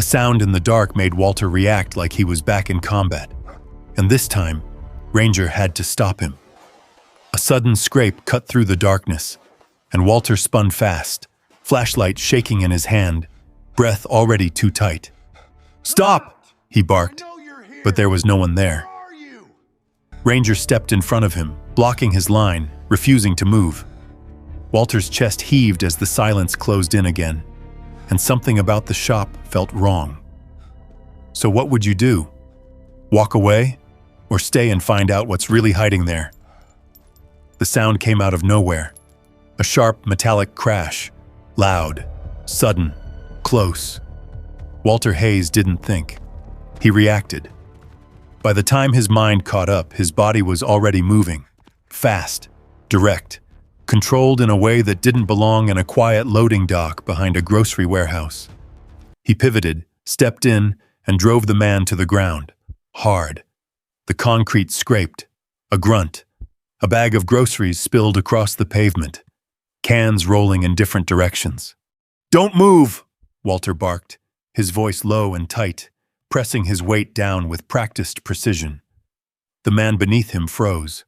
A sound in the dark made Walter react like he was back in combat. And this time, Ranger had to stop him. A sudden scrape cut through the darkness, and Walter spun fast, flashlight shaking in his hand, breath already too tight. "Stop!" he barked, but there was no one there. Ranger stepped in front of him, blocking his line, refusing to move. Walter's chest heaved as the silence closed in again, and something about the shop felt wrong. So what would you do? Walk away? Or stay and find out what's really hiding there? The sound came out of nowhere. A sharp, metallic crash. Loud, sudden, close. Walter Hayes didn't think. He reacted. By the time his mind caught up, his body was already moving. Fast, direct, controlled in a way that didn't belong in a quiet loading dock behind a grocery warehouse. He pivoted, stepped in, and drove the man to the ground. Hard. The concrete scraped. A grunt. A bag of groceries spilled across the pavement. Cans rolling in different directions. "Don't move!" Walter barked, his voice low and tight, pressing his weight down with practiced precision. The man beneath him froze.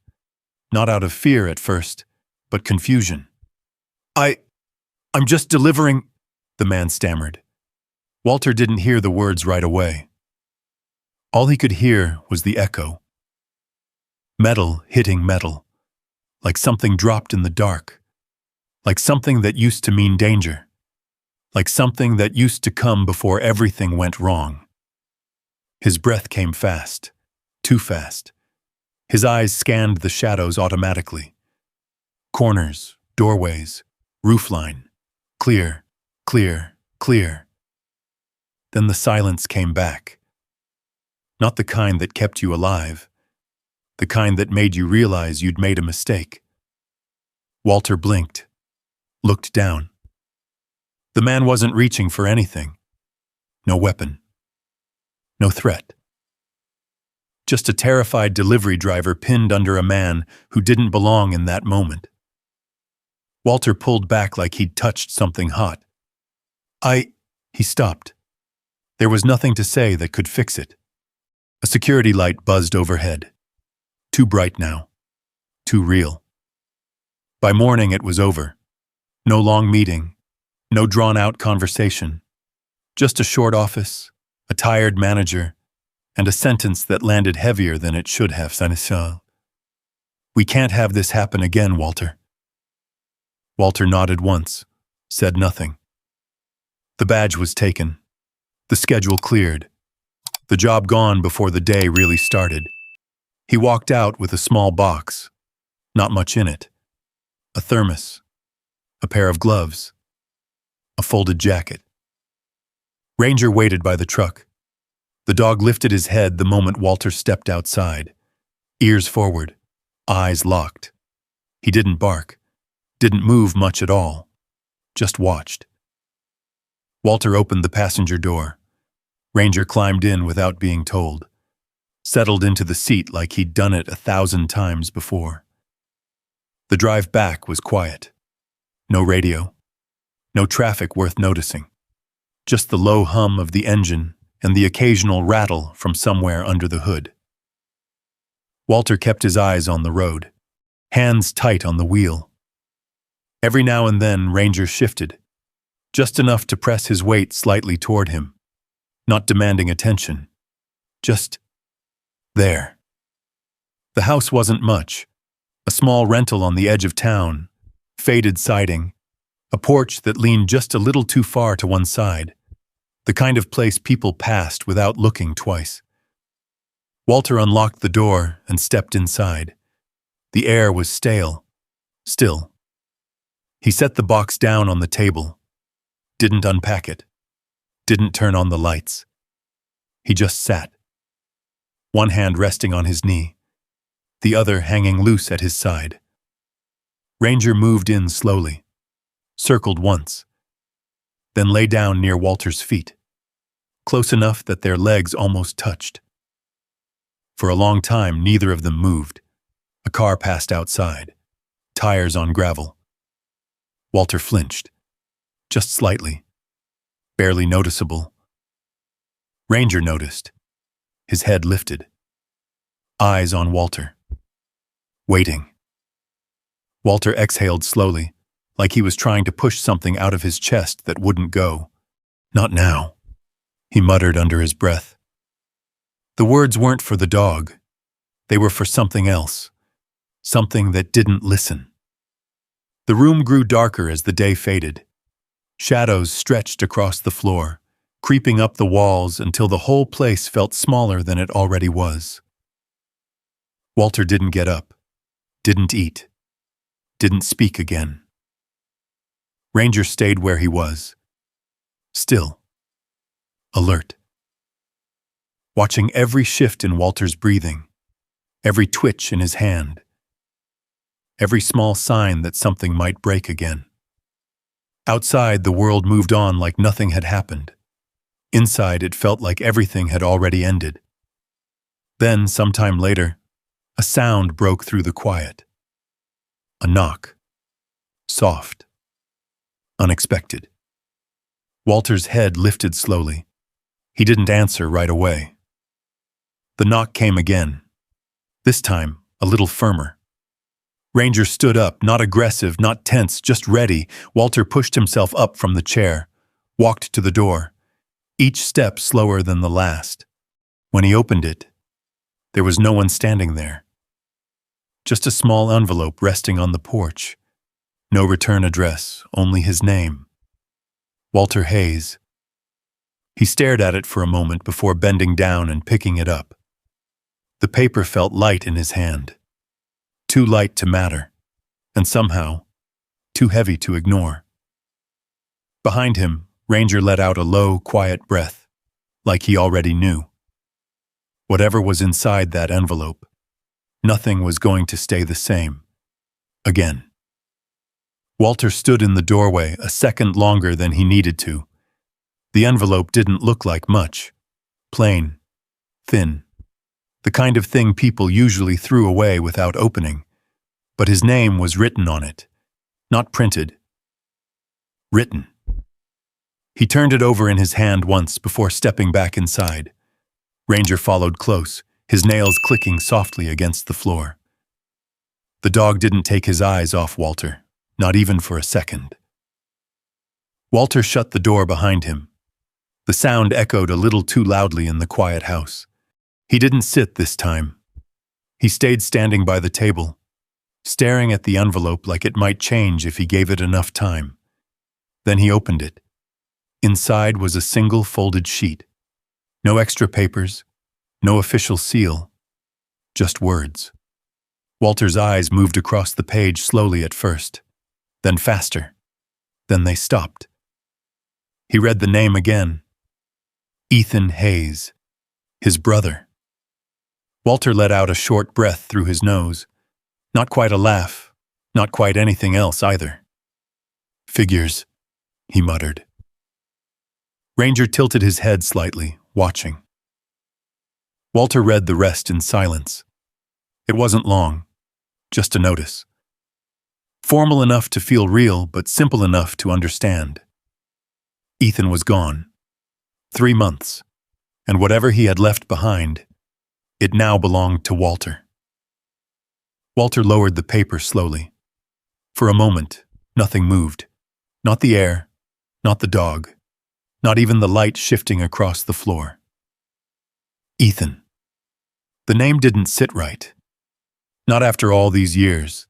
Not out of fear at first, but confusion. I'm just delivering," the man stammered. Walter didn't hear the words right away. All he could hear was the echo. Metal hitting metal, like something dropped in the dark, like something that used to mean danger, like something that used to come before everything went wrong. His breath came fast, too fast. His eyes scanned the shadows automatically. Corners, doorways, roofline. Clear, clear, clear. Then the silence came back. Not the kind that kept you alive. The kind that made you realize you'd made a mistake. Walter blinked, looked down. The man wasn't reaching for anything. No weapon. No threat. Just a terrified delivery driver pinned under a man who didn't belong in that moment. Walter pulled back like he'd touched something hot. He stopped. There was nothing to say that could fix it. A security light buzzed overhead. Too bright now. Too real. By morning it was over. No long meeting. No drawn-out conversation. Just a short office, a tired manager, and a sentence that landed heavier than it should have. "We can't have this happen again, Walter." Walter nodded once, said nothing. The badge was taken. The schedule cleared. The job gone before the day really started. He walked out with a small box. Not much in it. A thermos. A pair of gloves. A folded jacket. Ranger waited by the truck. The dog lifted his head the moment Walter stepped outside. Ears forward. Eyes locked. He didn't bark. Didn't move much at all. Just watched. Walter opened the passenger door. Ranger climbed in without being told. Settled into the seat like he'd done it 1,000 times before. The drive back was quiet. No radio. No traffic worth noticing. Just the low hum of the engine and the occasional rattle from somewhere under the hood. Walter kept his eyes on the road, hands tight on the wheel. Every now and then Ranger shifted, just enough to press his weight slightly toward him, not demanding attention, just there. The house wasn't much, a small rental on the edge of town, faded siding, a porch that leaned just a little too far to one side, the kind of place people passed without looking twice. Walter unlocked the door and stepped inside. The air was stale, still. He set the box down on the table, didn't unpack it, didn't turn on the lights. He just sat, one hand resting on his knee, the other hanging loose at his side. Ranger moved in slowly, circled once, then lay down near Walter's feet, close enough that their legs almost touched. For a long time, neither of them moved. A car passed outside, tires on gravel. Walter flinched, just slightly, barely noticeable, Ranger noticed. His head lifted. Eyes on Walter. Waiting. Walter exhaled slowly, like he was trying to push something out of his chest that wouldn't go. Not now, he muttered under his breath. The words weren't for the dog. They were for something else. Something that didn't listen. The room grew darker as the day faded. Shadows stretched across the floor, creeping up the walls until the whole place felt smaller than it already was. Walter didn't get up, didn't eat, didn't speak again. Ranger stayed where he was, still, alert, watching every shift in Walter's breathing, every twitch in his hand, every small sign that something might break again. Outside, the world moved on like nothing had happened. Inside, it felt like everything had already ended. Then, sometime later, a sound broke through the quiet. A knock. Soft. Unexpected. Walter's head lifted slowly. He didn't answer right away. The knock came again. This time, a little firmer. Ranger stood up, not aggressive, not tense, just ready. Walter pushed himself up from the chair, walked to the door, each step slower than the last. When he opened it, there was no one standing there. Just a small envelope resting on the porch. No return address, only his name. Walter Hayes. He stared at it for a moment before bending down and picking it up. The paper felt light in his hand. Too light to matter, and somehow, too heavy to ignore. Behind him, Ranger let out a low, quiet breath, like he already knew. Whatever was inside that envelope, nothing was going to stay the same. Again. Walter stood in the doorway a second longer than he needed to. The envelope didn't look like much. Plain, thin. The kind of thing people usually threw away without opening. But his name was written on it, not printed. Written. He turned it over in his hand once before stepping back inside. Ranger followed close, his nails clicking softly against the floor. The dog didn't take his eyes off Walter, not even for a second. Walter shut the door behind him. The sound echoed a little too loudly in the quiet house. He didn't sit this time. He stayed standing by the table, staring at the envelope like it might change if he gave it enough time. Then he opened it. Inside was a single folded sheet. No extra papers, no official seal, just words. Walter's eyes moved across the page slowly at first, then faster. Then they stopped. He read the name again. Ethan Hayes, his brother. Walter let out a short breath through his nose. Not quite a laugh, not quite anything else either. Figures, he muttered. Ranger tilted his head slightly, watching. Walter read the rest in silence. It wasn't long, just a notice. Formal enough to feel real, but simple enough to understand. Ethan was gone. 3 months, and whatever he had left behind, it now belonged to Walter. Walter lowered the paper slowly. For a moment, nothing moved. Not the air, not the dog, not even the light shifting across the floor. Ethan. The name didn't sit right. Not after all these years.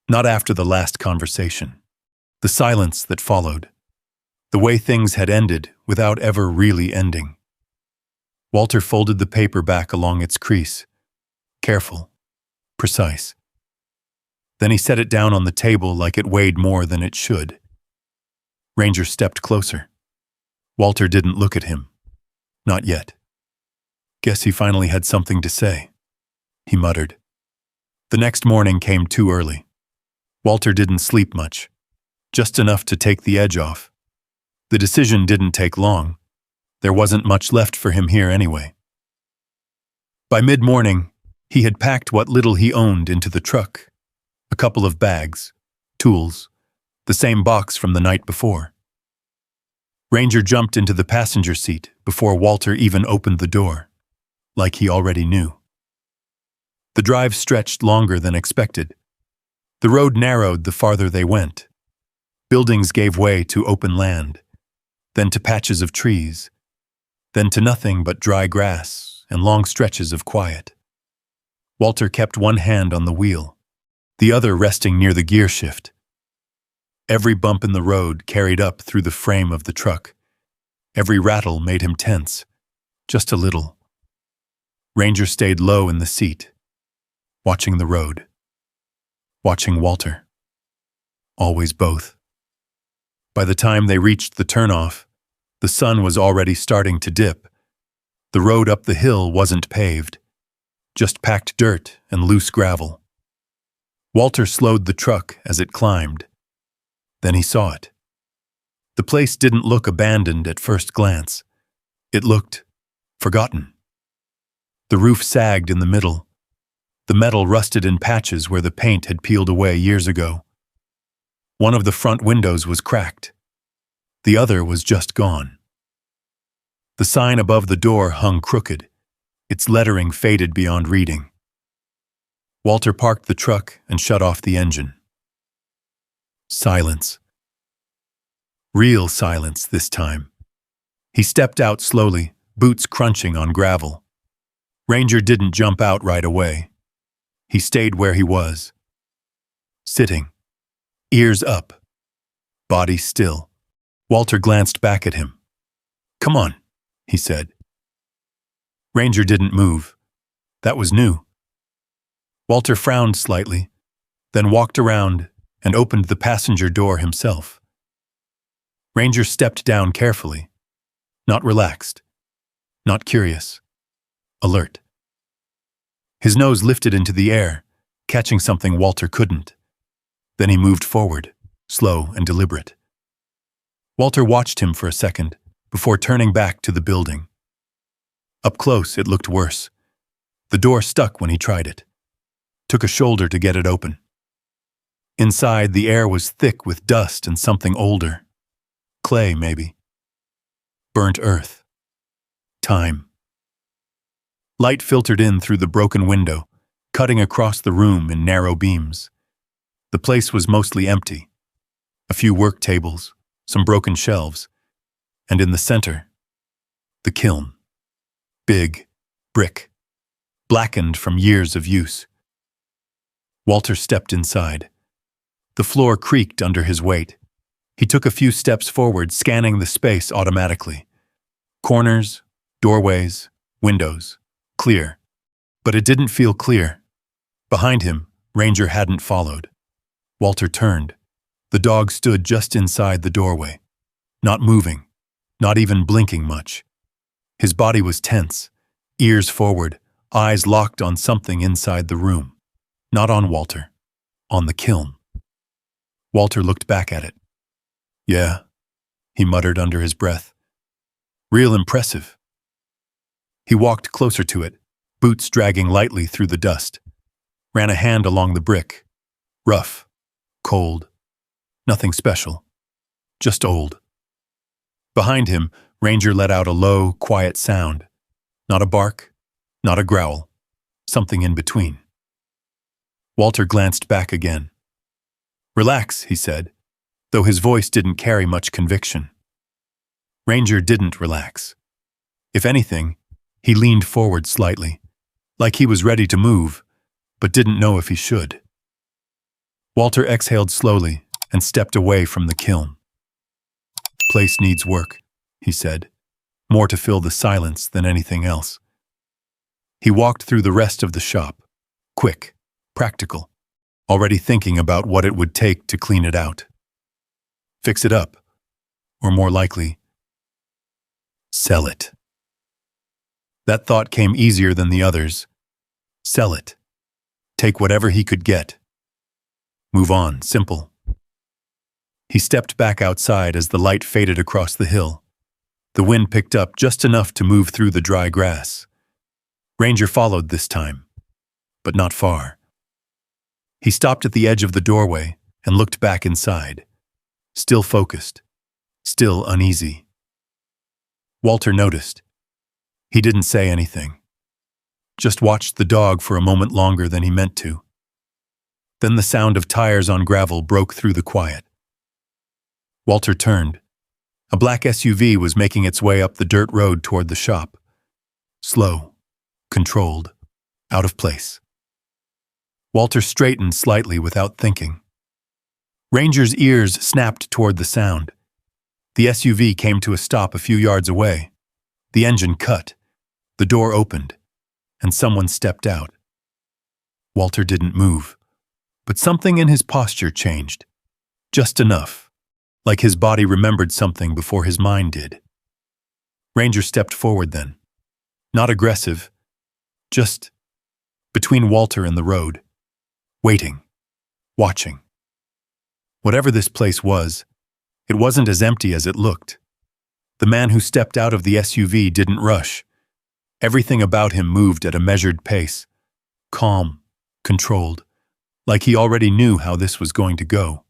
Not after the last conversation. The silence that followed. The way things had ended without ever really ending. Walter folded the paper back along its crease. Careful. Precise. Then he set it down on the table like it weighed more than it should. Ranger stepped closer. Walter didn't look at him. Not yet. Guess he finally had something to say, he muttered. The next morning came too early. Walter didn't sleep much, just enough to take the edge off. The decision didn't take long. There wasn't much left for him here anyway. By mid-morning, he had packed what little he owned into the truck. A couple of bags, tools, the same box from the night before. Ranger jumped into the passenger seat before Walter even opened the door, like he already knew. The drive stretched longer than expected. The road narrowed the farther they went. Buildings gave way to open land, then to patches of trees, then to nothing but dry grass and long stretches of quiet. Walter kept one hand on the wheel, the other resting near the gear shift. Every bump in the road carried up through the frame of the truck. Every rattle made him tense, just a little. Ranger stayed low in the seat, watching the road, watching Walter. Always both. By the time they reached the turnoff, the sun was already starting to dip. The road up the hill wasn't paved, just packed dirt and loose gravel. Walter slowed the truck as it climbed. Then he saw it. The place didn't look abandoned at first glance. It looked forgotten. The roof sagged in the middle. The metal rusted in patches where the paint had peeled away years ago. One of the front windows was cracked. The other was just gone. The sign above the door hung crooked, its lettering faded beyond reading. Walter parked the truck and shut off the engine. Silence. Real silence this time. He stepped out slowly, boots crunching on gravel. Ranger didn't jump out right away. He stayed where he was. Sitting. Ears up. Body still. Walter glanced back at him. "Come on," he said. Ranger didn't move. That was new. Walter frowned slightly, then walked around and opened the passenger door himself. Ranger stepped down carefully, not relaxed, not curious, alert. His nose lifted into the air, catching something Walter couldn't. Then he moved forward, slow and deliberate. Walter watched him for a second before turning back to the building. Up close, it looked worse. The door stuck when he tried it. Took a shoulder to get it open. Inside, the air was thick with dust and something older. Clay, maybe. Burnt earth. Time. Light filtered in through the broken window, cutting across the room in narrow beams. The place was mostly empty. A few work tables, some broken shelves, and in the center, the kiln. Big, brick, blackened from years of use. Walter stepped inside. The floor creaked under his weight. He took a few steps forward, scanning the space automatically. Corners, doorways, windows, clear. But it didn't feel clear. Behind him, Ranger hadn't followed. Walter turned. The dog stood just inside the doorway, not moving, not even blinking much. His body was tense, ears forward, eyes locked on something inside the room. Not on Walter, on the kiln. Walter looked back at it. "Yeah," he muttered under his breath. "Real impressive." He walked closer to it, boots dragging lightly through the dust. Ran a hand along the brick. Rough, cold, nothing special, just old. Behind him, Ranger let out a low, quiet sound. Not a bark, not a growl, something in between. Walter glanced back again. "Relax," he said, though his voice didn't carry much conviction. Ranger didn't relax. If anything, he leaned forward slightly, like he was ready to move, but didn't know if he should. Walter exhaled slowly and stepped away from the kiln. "Place needs work," he said, more to fill the silence than anything else. He walked through the rest of the shop, quick, practical, already thinking about what it would take to clean it out. Fix it up, or more likely, sell it. That thought came easier than the others. Sell it. Take whatever he could get. Move on, simple. He stepped back outside as the light faded across the hill. The wind picked up just enough to move through the dry grass. Ranger followed this time, but not far. He stopped at the edge of the doorway and looked back inside. Still focused, still uneasy. Walter noticed. He didn't say anything, just watched the dog for a moment longer than he meant to. Then the sound of tires on gravel broke through the quiet. Walter turned. A black SUV was making its way up the dirt road toward the shop. Slow, controlled, out of place. Walter straightened slightly without thinking. Ranger's ears snapped toward the sound. The SUV came to a stop a few yards away. The engine cut. The door opened, and someone stepped out. Walter didn't move, but something in his posture changed. Just enough, like his body remembered something before his mind did. Ranger stepped forward then. Not aggressive, just between Walter and the road, waiting, watching. Whatever this place was, it wasn't as empty as it looked. The man who stepped out of the SUV didn't rush. Everything about him moved at a measured pace, calm, controlled, like he already knew how this was going to go.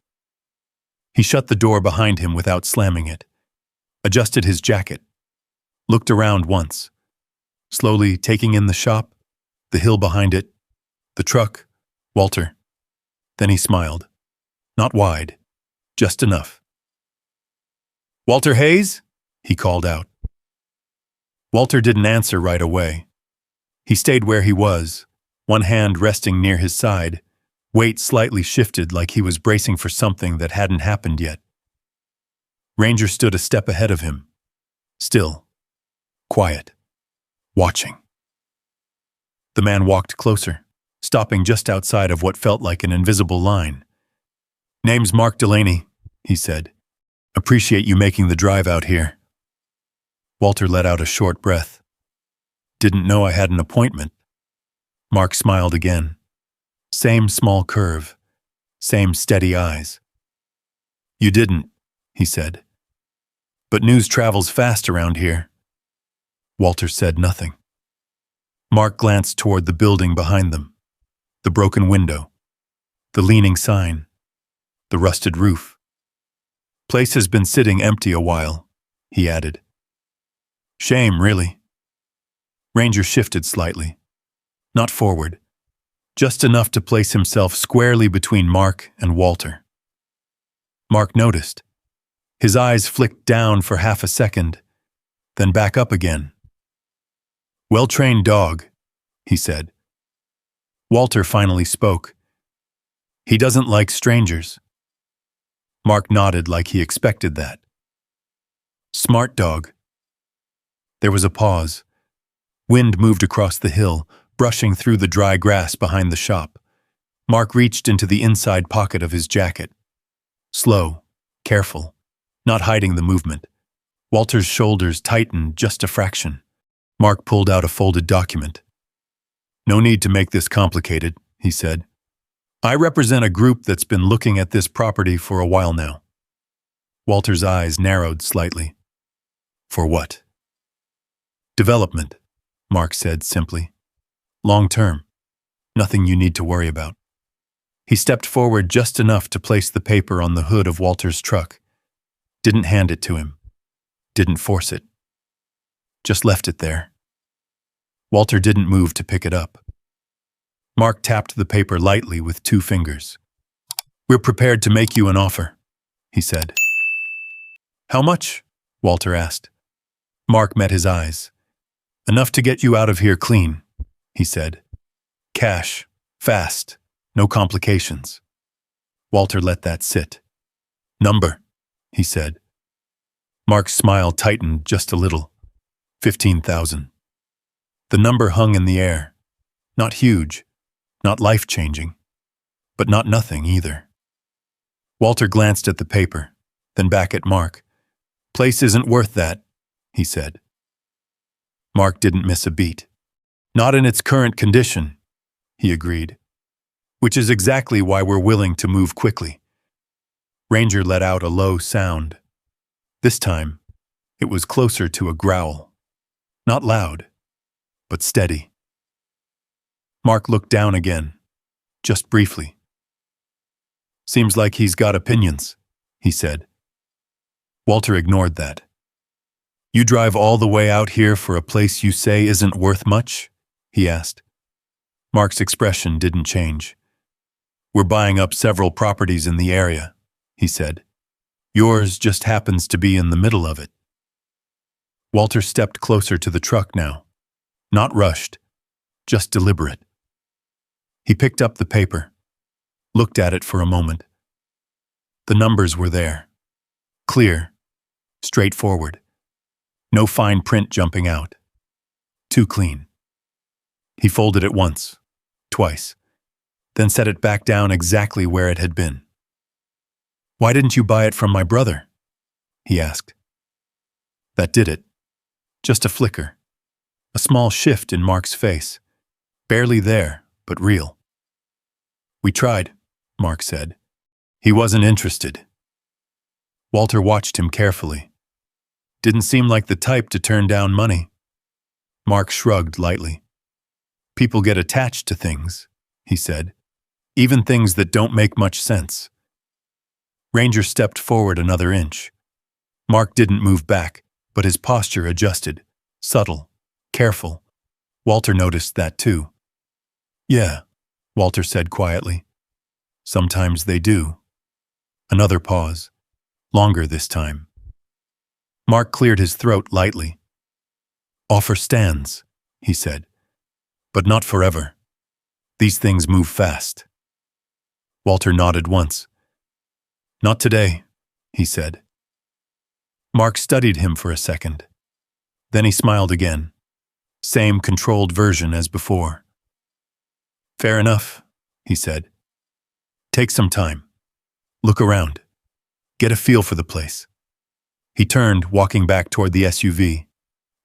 He shut the door behind him without slamming it, adjusted his jacket, looked around once, slowly taking in the shop, the hill behind it, the truck, Walter. Then he smiled. Not wide, just enough. "Walter Hayes?" he called out. Walter didn't answer right away. He stayed where he was, one hand resting near his side, weight slightly shifted like he was bracing for something that hadn't happened yet. Ranger stood a step ahead of him, still, quiet, watching. The man walked closer, stopping just outside of what felt like an invisible line. "Name's Mark Delaney," he said. "Appreciate you making the drive out here." Walter let out a short breath. "Didn't know I had an appointment." Mark smiled again. Same small curve, same steady eyes. "You didn't," he said. "But news travels fast around here." Walter said nothing. Mark glanced toward the building behind them, the broken window, the leaning sign, the rusted roof. "Place has been sitting empty a while," he added. "Shame, really." Ranger shifted slightly, not forward, just enough to place himself squarely between Mark and Walter. Mark noticed. His eyes flicked down for half a second, then back up again. "Well-trained dog," he said. Walter finally spoke. "He doesn't like strangers." Mark nodded like he expected that. "Smart dog." There was a pause. Wind moved across the hill, brushing through the dry grass behind the shop. Mark reached into the inside pocket of his jacket. Slow, careful, not hiding the movement. Walter's shoulders tightened just a fraction. Mark pulled out a folded document. "No need to make this complicated," he said. "I represent a group that's been looking at this property for a while now." Walter's eyes narrowed slightly. "For what?" "Development," Mark said simply. "Long term. Nothing you need to worry about." He stepped forward just enough to place the paper on the hood of Walter's truck. Didn't hand it to him. Didn't force it. Just left it there. Walter didn't move to pick it up. Mark tapped the paper lightly with 2 fingers. "We're prepared to make you an offer," he said. "How much?" Walter asked. Mark met his eyes. "Enough to get you out of here clean," he said. "Cash, fast, no complications." Walter let that sit. "Number," he said. Mark's smile tightened just a little. 15,000. The number hung in the air. Not huge, not life-changing, but not nothing either. Walter glanced at the paper, then back at Mark. "Place isn't worth that," he said. Mark didn't miss a beat. "Not in its current condition," he agreed. "Which is exactly why we're willing to move quickly." Ranger let out a low sound. This time, it was closer to a growl. Not loud, but steady. Mark looked down again, just briefly. "Seems like he's got opinions," he said. Walter ignored that. You drive all the way out here for a place you say isn't worth much? He asked. Mark's expression didn't change. We're buying up several properties in the area, he said. Yours just happens to be in the middle of it. Walter stepped closer to the truck now. Not rushed, just deliberate. He picked up the paper, looked at it for a moment. The numbers were there. Clear, straightforward. No fine print jumping out. Too clean. He folded it once, twice, then set it back down exactly where it had been. Why didn't you buy it from my brother? He asked. That did it. Just a flicker. A small shift in Mark's face. Barely there, but real. We tried, Mark said. He wasn't interested. Walter watched him carefully. Didn't seem like the type to turn down money. Mark shrugged lightly. People get attached to things, he said. Even things that don't make much sense. Ranger stepped forward another inch. Mark didn't move back, but his posture adjusted. Subtle, careful. Walter noticed that too. Yeah, Walter said quietly. Sometimes they do. Another pause. Longer this time. Mark cleared his throat lightly. Offer stands, he said. But not forever. These things move fast. Walter nodded once. Not today, he said. Mark studied him for a second. Then he smiled again. Same controlled version as before. Fair enough, he said. Take some time. Look around. Get a feel for the place. He turned, walking back toward the SUV.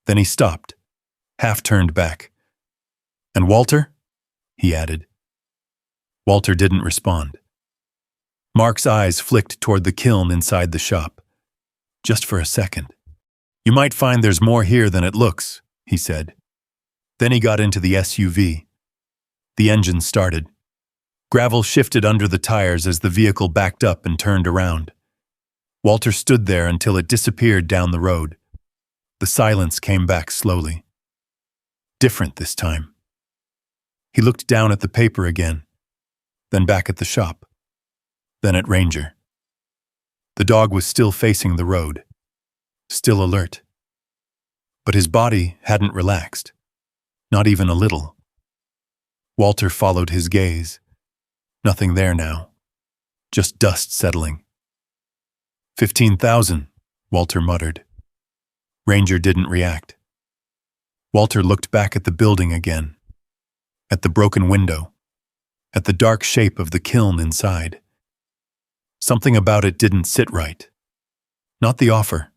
Then he stopped, half turned back. And Walter? He added. Walter didn't respond. Mark's eyes flicked toward the kiln inside the shop. Just for a second. You might find there's more here than it looks, he said. Then he got into the SUV. The engine started. Gravel shifted under the tires as the vehicle backed up and turned around. Walter stood there until it disappeared down the road. The silence came back slowly. Different this time. He looked down at the paper again, then back at the shop, then at Ranger. The dog was still facing the road, still alert. But his body hadn't relaxed, not even a little. Walter followed his gaze. Nothing there now, just dust settling. 15,000, Walter muttered. Ranger didn't react. Walter looked back at the building again, at the broken window, at the dark shape of the kiln inside. Something about it didn't sit right. Not the offer,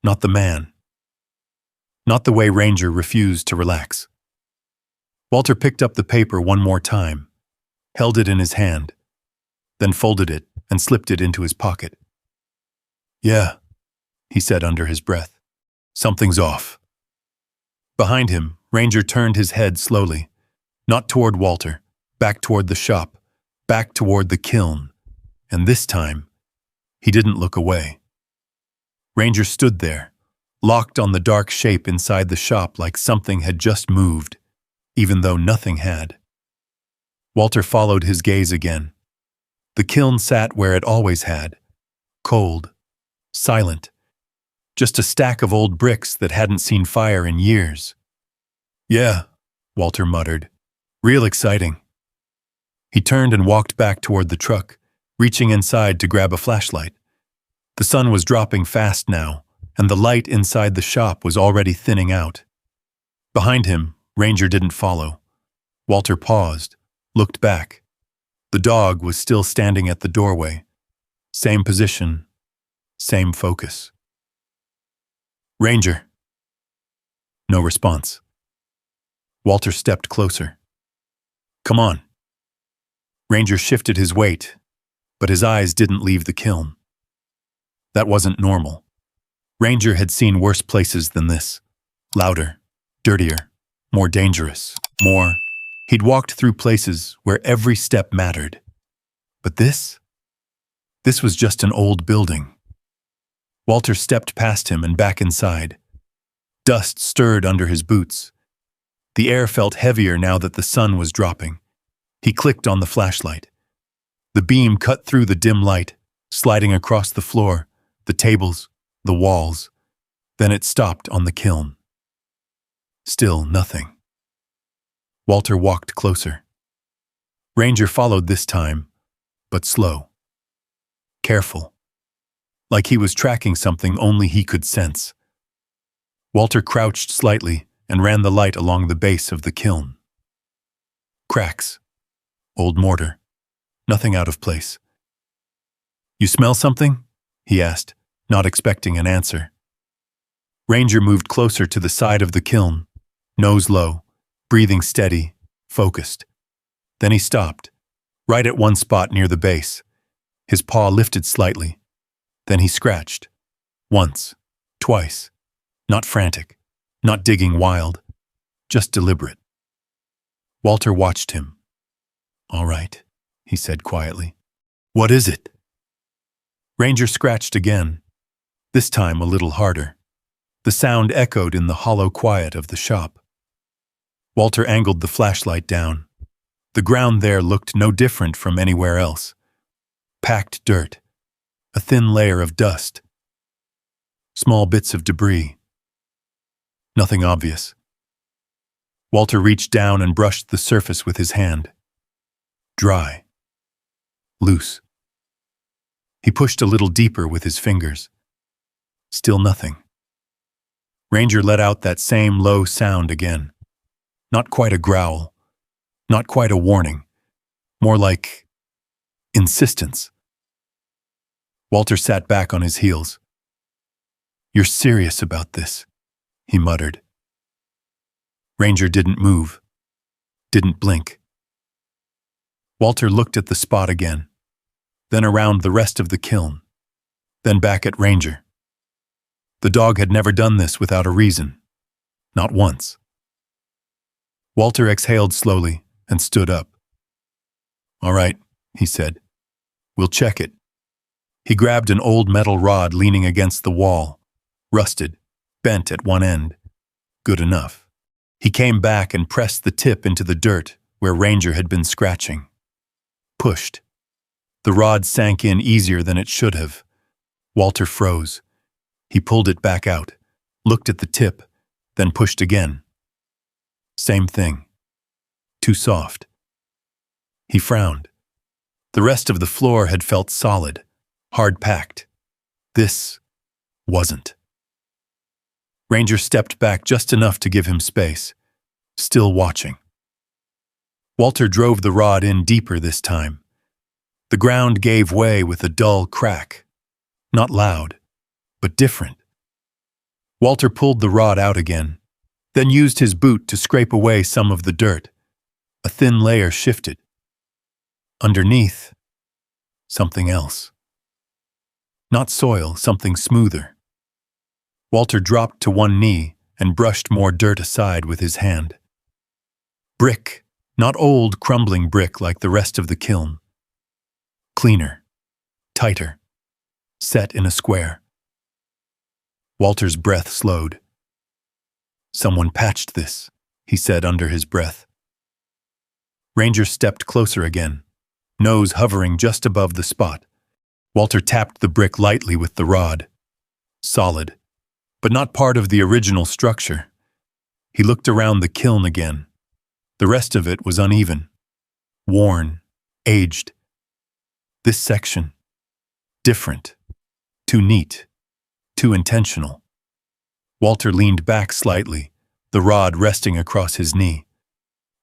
not the man, not the way Ranger refused to relax. Walter picked up the paper one more time, held it in his hand, then folded it and slipped it into his pocket. Yeah, he said under his breath. Something's off. Behind him, Ranger turned his head slowly, not toward Walter, back toward the shop, back toward the kiln, and this time, he didn't look away. Ranger stood there, locked on the dark shape inside the shop like something had just moved, even though nothing had. Walter followed his gaze again. The kiln sat where it always had, cold, silent, just a stack of old bricks that hadn't seen fire in years. Yeah, Walter muttered. Real exciting. He turned and walked back toward the truck, reaching inside to grab a flashlight. The sun was dropping fast now, and the light inside the shop was already thinning out. Behind him, Ranger didn't follow. Walter paused, looked back. The dog was still standing at the doorway. Same position, same focus. Ranger. No response. Walter stepped closer. Come on. Ranger shifted his weight, but his eyes didn't leave the kiln. That wasn't normal. Ranger had seen worse places than this. Louder, dirtier, more dangerous, more. He'd walked through places where every step mattered. But this was just an old building. Walter stepped past him and back inside, Dust stirred under his boots. The air felt heavier now that the sun was dropping. He clicked on the flashlight. The beam cut through the dim light, sliding across the floor, the tables, the walls. Then it stopped on the kiln. Still nothing. Walter walked closer. Ranger followed this time, but slow. Careful. Like he was tracking something only he could sense. Walter crouched slightly and ran the light along the base of the kiln. Cracks. Old mortar. Nothing out of place. "You smell something?" he asked, not expecting an answer. Ranger moved closer to the side of the kiln, nose low, breathing steady, focused. Then he stopped, right at one spot near the base. His paw lifted slightly. Then he scratched. Once, twice. Not frantic, not digging wild, just deliberate. Walter watched him. "All right," he said quietly. "What is it?" Ranger scratched again, this time a little harder. The sound echoed in the hollow quiet of the shop. Walter angled the flashlight down. The ground there looked no different from anywhere else. Packed dirt, a thin layer of dust, small bits of debris. Nothing obvious. Walter reached down and brushed the surface with his hand. Dry. Loose. He pushed a little deeper with his fingers. Still nothing. Ranger let out that same low sound again. Not quite a growl. Not quite a warning. More like insistence. Walter sat back on his heels. "You're serious about this," he muttered. Ranger didn't move. Didn't blink. Walter looked at the spot again, then around the rest of the kiln, then back at Ranger. The dog had never done this without a reason. Not once. Walter exhaled slowly and stood up. "All right," he said. "We'll check it." He grabbed an old metal rod leaning against the wall, rusted, bent at one end. Good enough. He came back and pressed the tip into the dirt where Ranger had been scratching. Pushed. The rod sank in easier than it should have. Walter froze. He pulled it back out, looked at the tip, then pushed again. Same thing. Too soft. He frowned. The rest of the floor had felt solid, hard-packed. This wasn't. Ranger stepped back just enough to give him space, still watching. Walter drove the rod in deeper this time. The ground gave way with a dull crack. Not loud, but different. Walter pulled the rod out again, then used his boot to scrape away some of the dirt. A thin layer shifted. Underneath, something else. Not soil, something smoother. Walter dropped to one knee and brushed more dirt aside with his hand. Brick, not old, crumbling brick like the rest of the kiln. Cleaner, tighter, set in a square. Walter's breath slowed. "Someone patched this," he said under his breath. Ranger stepped closer again, nose hovering just above the spot. Walter tapped the brick lightly with the rod. Solid, but not part of the original structure. He looked around the kiln again. The rest of it was uneven, worn, aged. This section, different, too neat, too intentional. Walter leaned back slightly, the rod resting across his knee.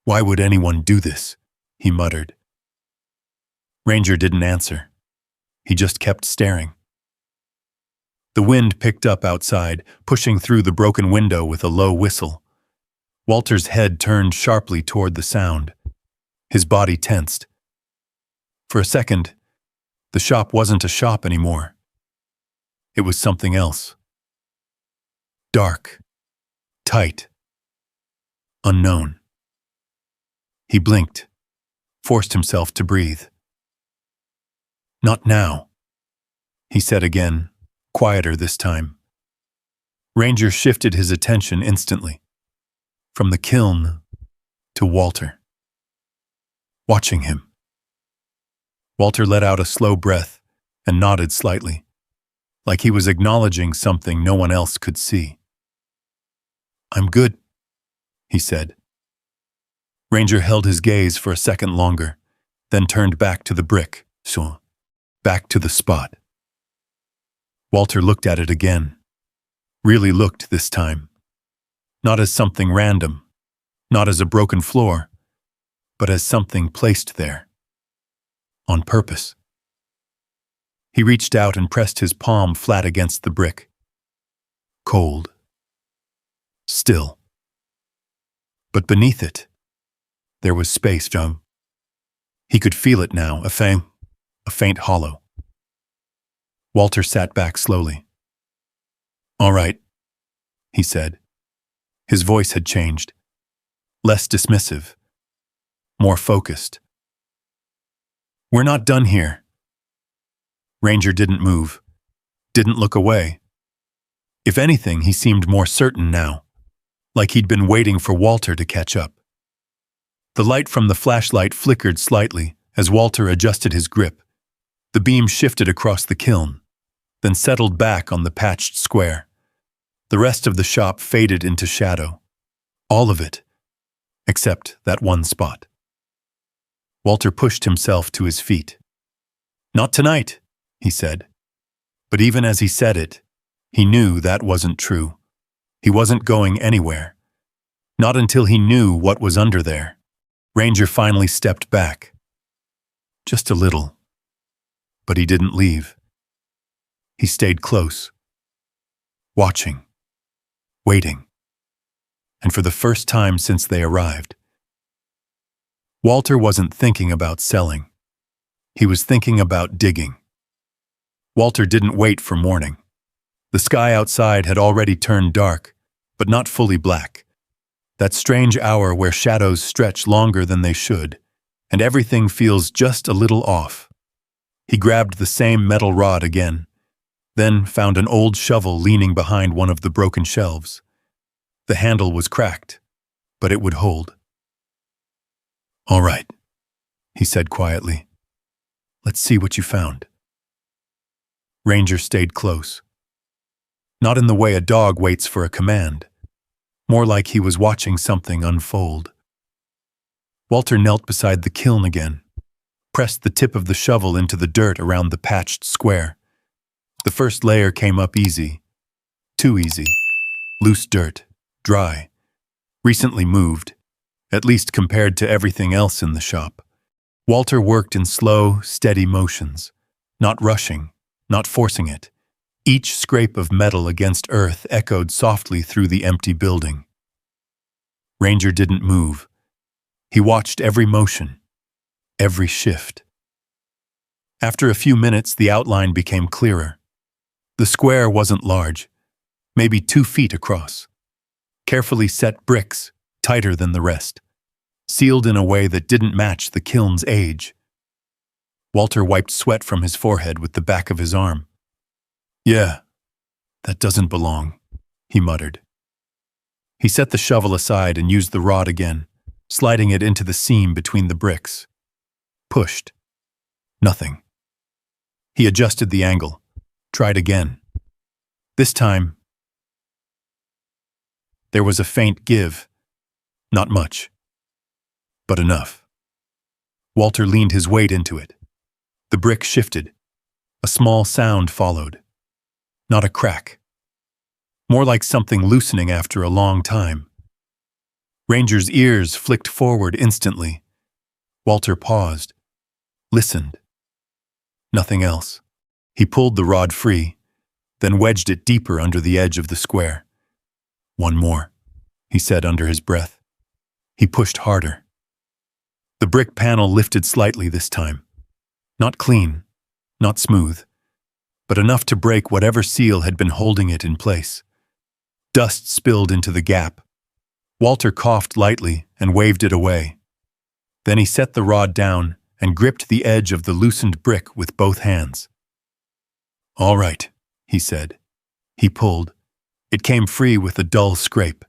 "Why would anyone do this?" he muttered. Ranger didn't answer. He just kept staring. The wind picked up outside, pushing through the broken window with a low whistle. Walter's head turned sharply toward the sound. His body tensed. For a second, the shop wasn't a shop anymore. It was something else. Dark, tight, unknown. He blinked, forced himself to breathe. "Not now," he said again, quieter this time. Ranger shifted his attention instantly, from the kiln to Walter, watching him. Walter let out a slow breath and nodded slightly, like he was acknowledging something no one else could see. "I'm good," he said. Ranger held his gaze for a second longer, then turned back to the brick, back to the spot. Walter looked at it again. Really looked this time. Not as something random, not as a broken floor, but as something placed there. On purpose. He reached out and pressed his palm flat against the brick. Cold. Still. But beneath it, there was space, John. He could feel it now, a faint hollow. Walter sat back slowly. "All right," he said. His voice had changed. Less dismissive. More focused. "We're not done here." Ranger didn't move. Didn't look away. If anything, he seemed more certain now, like he'd been waiting for Walter to catch up. The light from the flashlight flickered slightly as Walter adjusted his grip. The beam shifted across the kiln, then settled back on the patched square. The rest of the shop faded into shadow. All of it, except that one spot. Walter pushed himself to his feet. "Not tonight," he said. But even as he said it, he knew that wasn't true. He wasn't going anywhere. Not until he knew what was under there. Ranger finally stepped back. Just a little. But he didn't leave. He stayed close. Watching. Waiting. And for the first time since they arrived, Walter wasn't thinking about selling. He was thinking about digging. Walter didn't wait for morning. The sky outside had already turned dark, but not fully black. That strange hour where shadows stretch longer than they should, and everything feels just a little off. He grabbed the same metal rod again, then found an old shovel leaning behind one of the broken shelves. The handle was cracked, but it would hold. "All right," he said quietly. "Let's see what you found." Ranger stayed close. Not in the way a dog waits for a command. More like he was watching something unfold. Walter knelt beside the kiln again, pressed the tip of the shovel into the dirt around the patched square. The first layer came up easy. Too easy. Loose dirt. Dry. Recently moved, at least compared to everything else in the shop. Walter worked in slow, steady motions, not rushing, not forcing it. Each scrape of metal against earth echoed softly through the empty building. Ranger didn't move. He watched every motion, every shift. After a few minutes, the outline became clearer. The square wasn't large, maybe 2 feet across. Carefully set bricks, tighter than the rest, sealed in a way that didn't match the kiln's age. Walter wiped sweat from his forehead with the back of his arm. "Yeah, that doesn't belong," he muttered. He set the shovel aside and used the rod again, sliding it into the seam between the bricks. Pushed. Nothing. He adjusted the angle, tried again. This time, there was a faint give. Not much, but enough. Walter leaned his weight into it. The brick shifted. A small sound followed. Not a crack. More like something loosening after a long time. Ranger's ears flicked forward instantly. Walter paused. Listened. Nothing else. He pulled the rod free, then wedged it deeper under the edge of the square. "One more," he said under his breath. He pushed harder. The brick panel lifted slightly this time. Not clean, not smooth, but enough to break whatever seal had been holding it in place. Dust spilled into the gap. Walter coughed lightly and waved it away. Then he set the rod down and gripped the edge of the loosened brick with both hands. "All right," he said. He pulled, It came free with a dull scrape.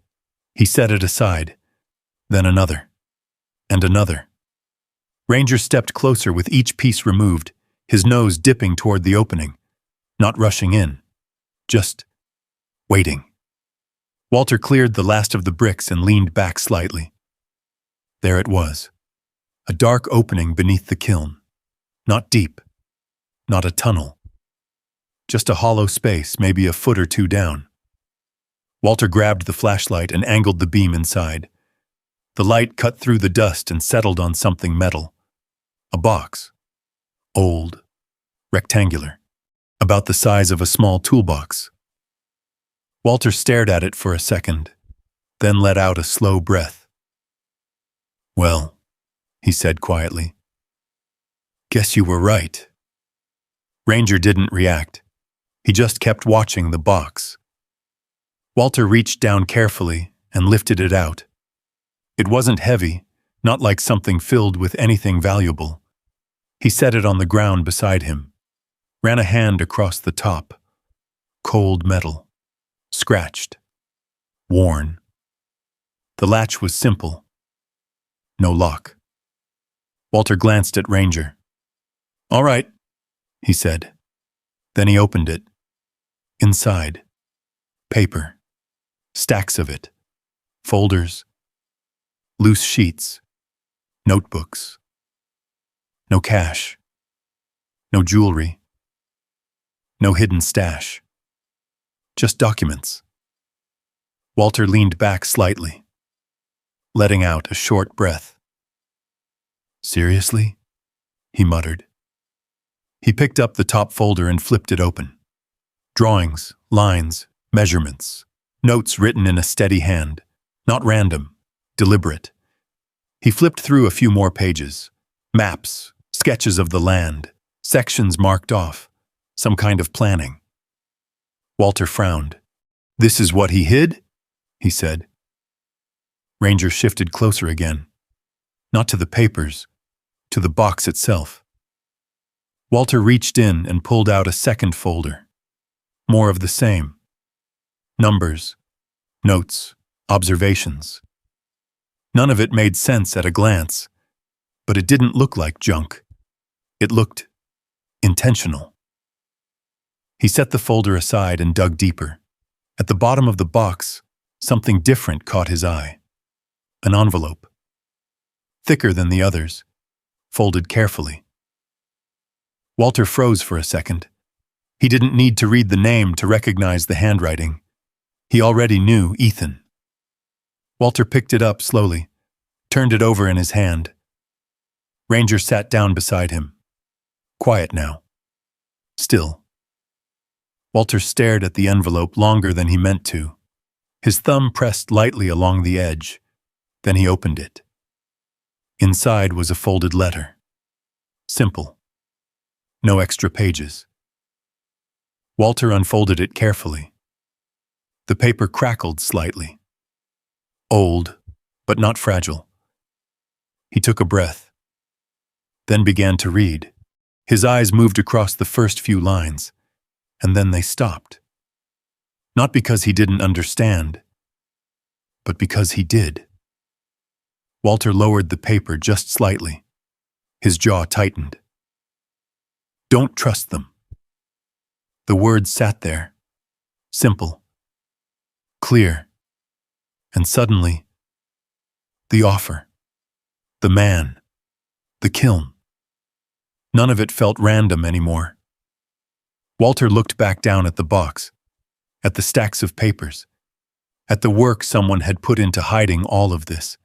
He set it aside, then another, and another. Ranger stepped closer with each piece removed, his nose dipping toward the opening, not rushing in, just waiting. Walter cleared the last of the bricks and leaned back slightly. There it was, a dark opening beneath the kiln. Not deep, not a tunnel. Just a hollow space, maybe a foot or two down. Walter grabbed the flashlight and angled the beam inside. The light cut through the dust and settled on something metal. A box. Old. Rectangular. About the size of a small toolbox. Walter stared at it for a second, then let out a slow breath. "Well," he said quietly. "Guess you were right." Ranger didn't react. He just kept watching the box. Walter reached down carefully and lifted it out. It wasn't heavy, not like something filled with anything valuable. He set it on the ground beside him, ran a hand across the top. Cold metal. Scratched. Worn. The latch was simple. No lock. Walter glanced at Ranger. "All right," he said. Then he opened it. Inside. Paper. Stacks of it. Folders. Loose sheets. Notebooks. No cash. No jewelry. No hidden stash. Just documents. Walter leaned back slightly, letting out a short breath. "Seriously?" he muttered. He picked up the top folder and flipped it open. Drawings, lines, measurements, notes written in a steady hand, not random, deliberate. He flipped through a few more pages. Maps, sketches of the land, sections marked off, some kind of planning. Walter frowned. "This is what he hid?" he said. Ranger shifted closer again. Not to the papers, to the box itself. Walter reached in and pulled out a second folder. More of the same. Numbers, notes, observations. None of it made sense at a glance, but it didn't look like junk. It looked intentional. He set the folder aside and dug deeper. At the bottom of the box, something different caught his eye. An envelope. Thicker than the others, folded carefully. Walter froze for a second. He didn't need to read the name to recognize the handwriting. He already knew Ethan. Walter picked it up slowly, turned it over in his hand. Ranger sat down beside him. Quiet now. Still. Walter stared at the envelope longer than he meant to. His thumb pressed lightly along the edge. Then he opened it. Inside was a folded letter. Simple. No extra pages. Walter unfolded it carefully. The paper crackled slightly. Old, but not fragile. He took a breath, then began to read. His eyes moved across the first few lines, and then they stopped. Not because he didn't understand, but because he did. Walter lowered the paper just slightly. His jaw tightened. "Don't trust them." The words sat there, simple, clear, and suddenly, the offer, the man, the kiln. None of it felt random anymore. Walter looked back down at the box, at the stacks of papers, at the work someone had put into hiding all of this.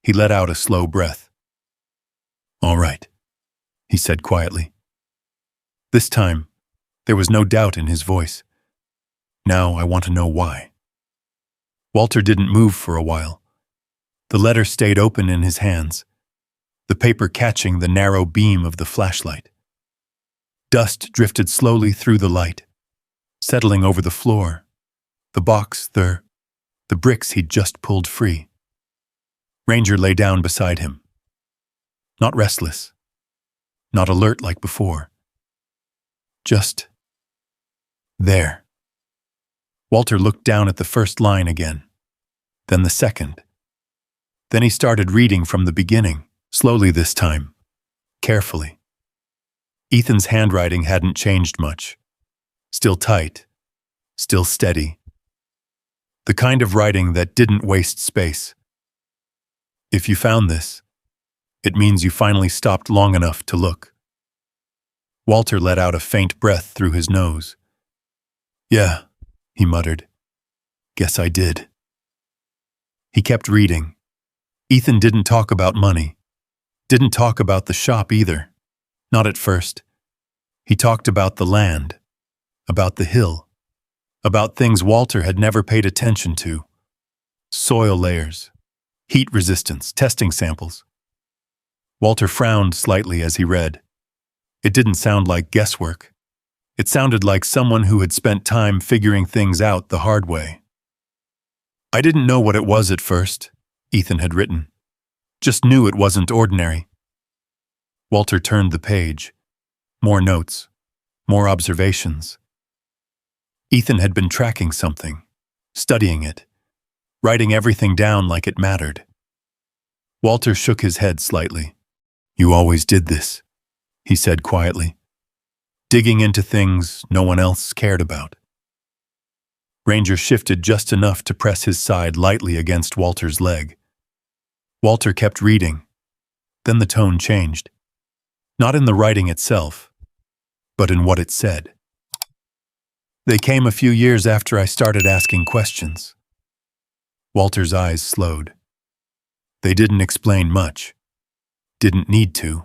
He let out a slow breath. "All right," he said quietly. This time, there was no doubt in his voice. "Now I want to know why." Walter didn't move for a while. The letter stayed open in his hands, the paper catching the narrow beam of the flashlight. Dust drifted slowly through the light, settling over the floor, the box, the bricks he'd just pulled free. Ranger lay down beside him. Not restless, not alert like before. Just there. Walter looked down at the first line again, then the second. Then he started reading from the beginning, slowly this time, carefully. Ethan's handwriting hadn't changed much. Still tight, still steady. The kind of writing that didn't waste space. If you found this, it means you finally stopped long enough to look. Walter let out a faint breath through his nose. Yeah, he muttered. Guess I did. He kept reading. Ethan didn't talk about money. Didn't talk about the shop either. Not at first. He talked about the land, about the hill, about things Walter had never paid attention to. Soil layers, heat resistance, testing samples. Walter frowned slightly as he read. It didn't sound like guesswork. It sounded like someone who had spent time figuring things out the hard way. I didn't know what it was at first, Ethan had written. Just knew it wasn't ordinary. Walter turned the page. More notes. More observations. Ethan had been tracking something, studying it, writing everything down like it mattered. Walter shook his head slightly. You always did this, he said quietly, digging into things no one else cared about. Ranger shifted just enough to press his side lightly against Walter's leg. Walter kept reading. Then the tone changed. Not in the writing itself, but in what it said. They came a few years after I started asking questions. Walter's eyes slowed. They didn't explain much. Didn't need to.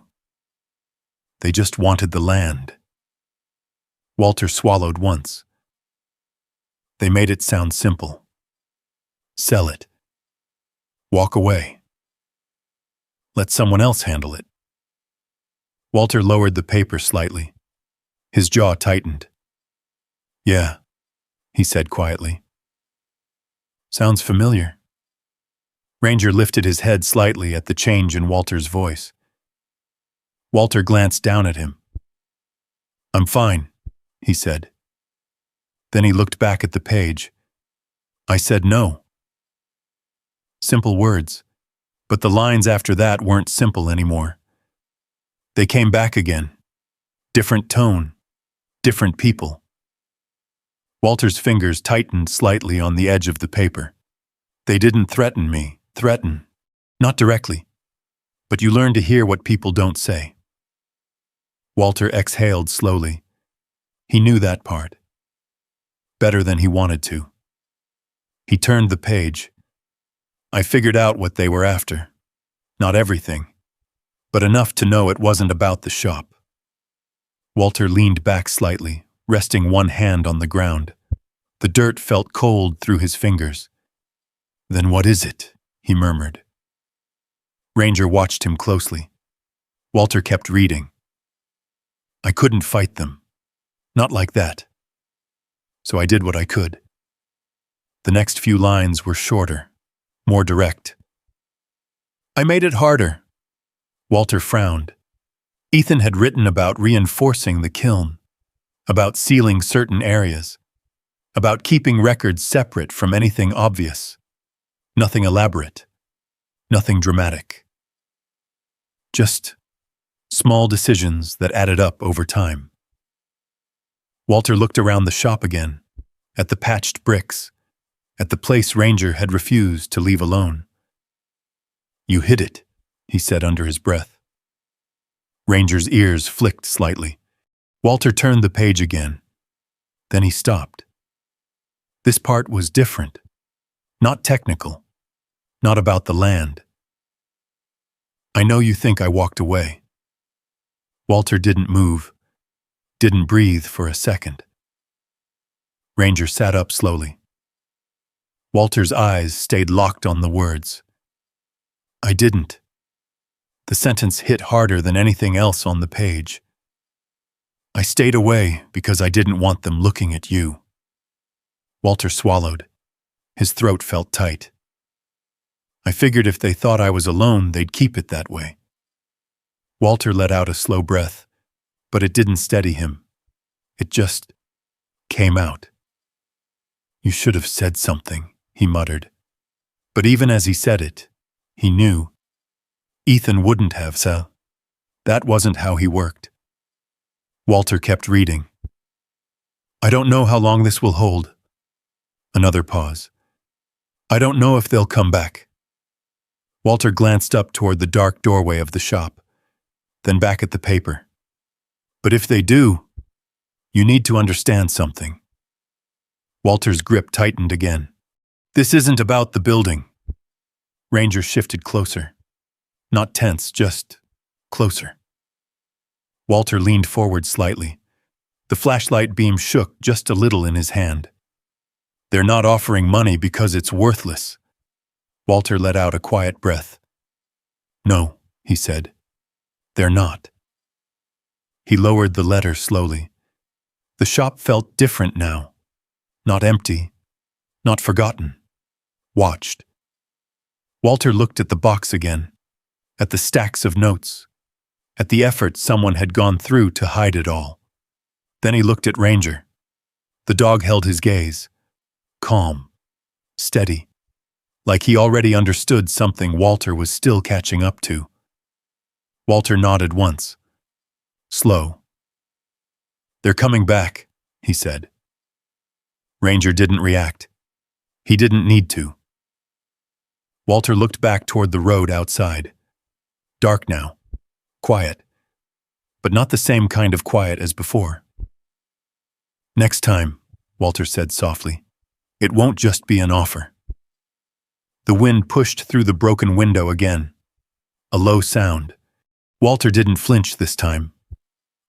They just wanted the land. Walter swallowed once. They made it sound simple. Sell it. Walk away. Let someone else handle it. Walter lowered the paper slightly. His jaw tightened. Yeah, he said quietly. Sounds familiar. Ranger lifted his head slightly at the change in Walter's voice. Walter glanced down at him. I'm fine, he said. Then he looked back at the page. I said no. Simple words, but the lines after that weren't simple anymore. They came back again. Different tone, different people. Walter's fingers tightened slightly on the edge of the paper. They didn't threaten me, threaten. Not directly. But you learn to hear what people don't say. Walter exhaled slowly. He knew that part. Better than he wanted to. He turned the page. I figured out what they were after. Not everything, but enough to know it wasn't about the shop. Walter leaned back slightly, resting one hand on the ground. The dirt felt cold through his fingers. Then what is it? He murmured. Ranger watched him closely. Walter kept reading. I couldn't fight them. Not like that. So I did what I could. The next few lines were shorter, more direct. I made it harder. Walter frowned. Ethan had written about reinforcing the kiln, about sealing certain areas, about keeping records separate from anything obvious. Nothing elaborate, nothing dramatic. Just small decisions that added up over time. Walter looked around the shop again, at the patched bricks, at the place Ranger had refused to leave alone. You hid it, he said under his breath. Ranger's ears flicked slightly. Walter turned the page again. Then he stopped. This part was different. Not technical. Not about the land. I know you think I walked away. Walter didn't move. Didn't breathe for a second. Ranger sat up slowly. Walter's eyes stayed locked on the words. I didn't. The sentence hit harder than anything else on the page. I stayed away because I didn't want them looking at you. Walter swallowed. His throat felt tight. I figured if they thought I was alone, they'd keep it that way. Walter let out a slow breath, but it didn't steady him. It just came out. You should have said something, he muttered. But even as he said it, he knew Ethan wouldn't have, so that wasn't how he worked. Walter kept reading. I don't know how long this will hold. Another pause. I don't know if they'll come back. Walter glanced up toward the dark doorway of the shop, then back at the paper. But if they do, you need to understand something. Walter's grip tightened again. This isn't about the building. Ranger shifted closer. Not tense, just closer. Walter leaned forward slightly. The flashlight beam shook just a little in his hand. They're not offering money because it's worthless. Walter let out a quiet breath. No, he said. They're not. He lowered the letter slowly. The shop felt different now. Not empty, not forgotten. Watched. Walter looked at the box again, at the stacks of notes, at the effort someone had gone through to hide it all. Then he looked at Ranger. The dog held his gaze, calm, steady, like he already understood something Walter was still catching up to. Walter nodded once. Slow. They're coming back, he said. Ranger didn't react. He didn't need to. Walter looked back toward the road outside. Dark now. Quiet. But not the same kind of quiet as before. Next time, Walter said softly, it won't just be an offer. The wind pushed through the broken window again. A low sound. Walter didn't flinch this time.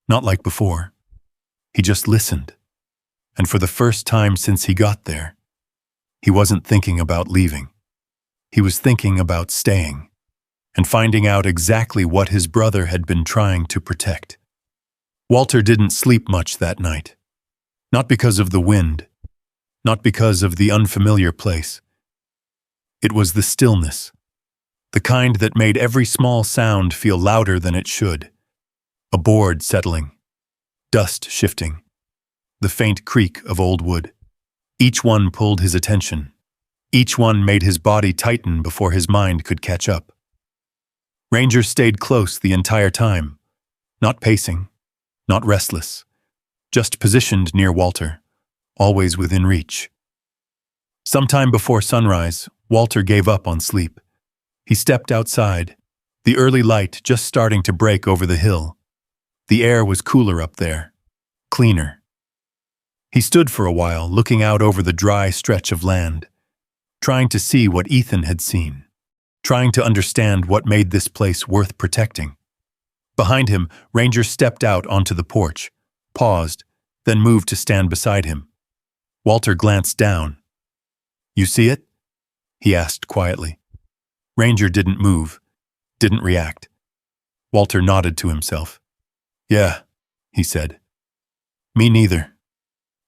Not like before. He just listened. And for the first time since he got there, he wasn't thinking about leaving. He was thinking about staying and finding out exactly what his brother had been trying to protect. Walter didn't sleep much that night. Not because of the wind, not because of the unfamiliar place. It was the stillness, the kind that made every small sound feel louder than it should. A board settling, dust shifting, the faint creak of old wood. Each one pulled his attention. Each one made his body tighten before his mind could catch up. Ranger stayed close the entire time, not pacing, not restless, just positioned near Walter, always within reach. Sometime before sunrise, Walter gave up on sleep. He stepped outside, the early light just starting to break over the hill. The air was cooler up there, cleaner. He stood for a while, looking out over the dry stretch of land, trying to see what Ethan had seen, trying to understand what made this place worth protecting. Behind him, Ranger stepped out onto the porch, paused, then moved to stand beside him. Walter glanced down. You see it? He asked quietly. Ranger didn't move, didn't react. Walter nodded to himself. Yeah, he said. Me neither.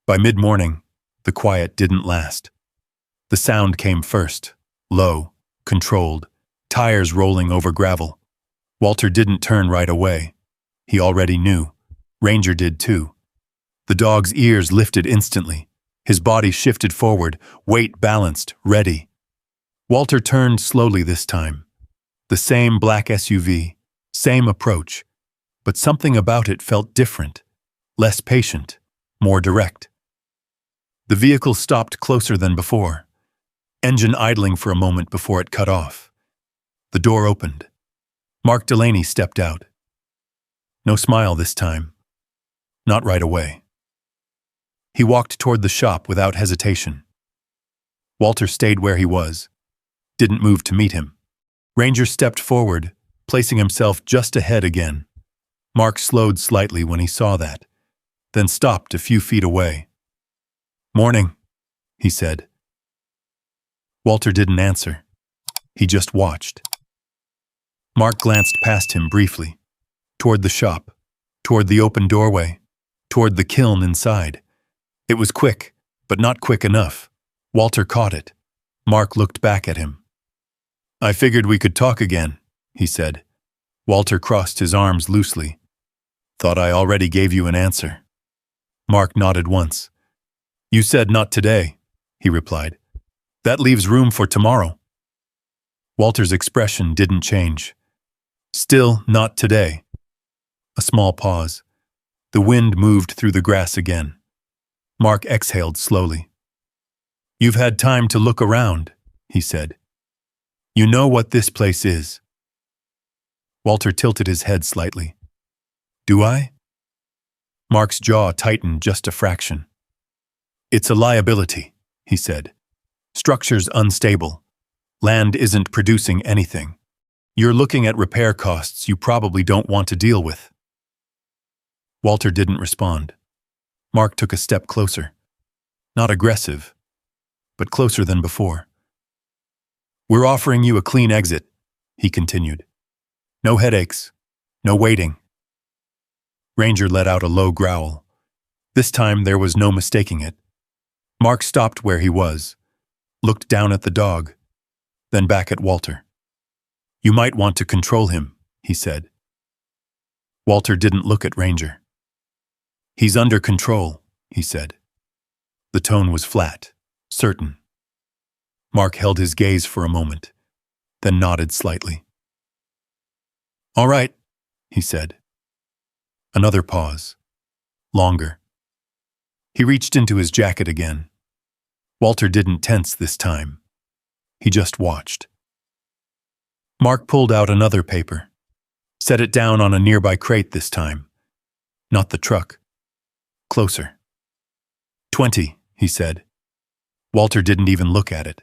By mid-morning, the quiet didn't last. The sound came first, low, controlled, tires rolling over gravel. Walter didn't turn right away. He already knew. Ranger did too. The dog's ears lifted instantly. His body shifted forward, weight balanced, ready. Walter turned slowly this time. The same black SUV, same approach, but something about it felt different, less patient, more direct. The vehicle stopped closer than before, engine idling for a moment before it cut off. The door opened. Mark Delaney stepped out. No smile this time. Not right away. He walked toward the shop without hesitation. Walter stayed where he was, didn't move to meet him. Ranger stepped forward, placing himself just ahead again. Mark slowed slightly when he saw that, then stopped a few feet away. Morning, he said. Walter didn't answer. He just watched. Mark glanced past him briefly, toward the shop, toward the open doorway, toward the kiln inside. It was quick, but not quick enough. Walter caught it. Mark looked back at him. I figured we could talk again, he said. Walter crossed his arms loosely. Thought I already gave you an answer. Mark nodded once. You said not today, he replied. That leaves room for tomorrow. Walter's expression didn't change. Still, not today. A small pause. The wind moved through the grass again. Mark exhaled slowly. You've had time to look around, he said. You know what this place is. Walter tilted his head slightly. Do I? Mark's jaw tightened just a fraction. It's a liability, he said. Structure's unstable. Land isn't producing anything. You're looking at repair costs you probably don't want to deal with. Walter didn't respond. Mark took a step closer. Not aggressive, but closer than before. We're offering you a clean exit, he continued. No headaches, no waiting. Ranger let out a low growl. This time there was no mistaking it. Mark stopped where he was, looked down at the dog, then back at Walter. You might want to control him, he said. Walter didn't look at Ranger. He's under control, he said. The tone was flat, certain. Mark held his gaze for a moment, then nodded slightly. All right, he said. Another pause. Longer. He reached into his jacket again. Walter didn't tense this time. He just watched. Mark pulled out another paper. Set it down on a nearby crate this time. Not the truck. Closer. 20, he said. Walter didn't even look at it.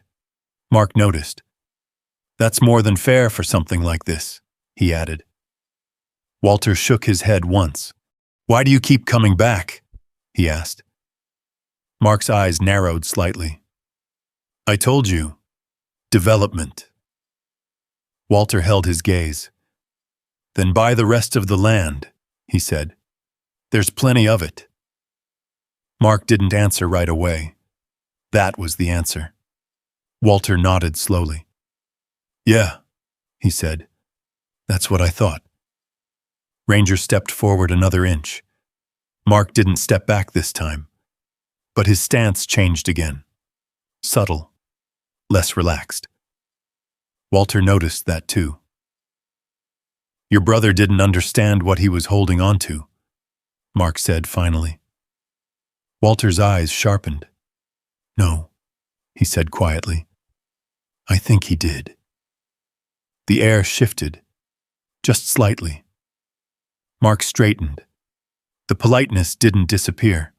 Mark noticed. That's more than fair for something like this, he added. Walter shook his head once. Why do you keep coming back? He asked. Mark's eyes narrowed slightly. I told you. Development. Walter held his gaze. Then buy the rest of the land, he said. There's plenty of it. Mark didn't answer right away. That was the answer. Walter nodded slowly. Yeah, he said. That's what I thought. Ranger stepped forward another inch. Mark didn't step back this time, but his stance changed again. Subtle, less relaxed. Walter noticed that too. Your brother didn't understand what he was holding on to, Mark said finally. Walter's eyes sharpened. No, he said quietly. I think he did. The air shifted, just slightly. Mark straightened. The politeness didn't disappear,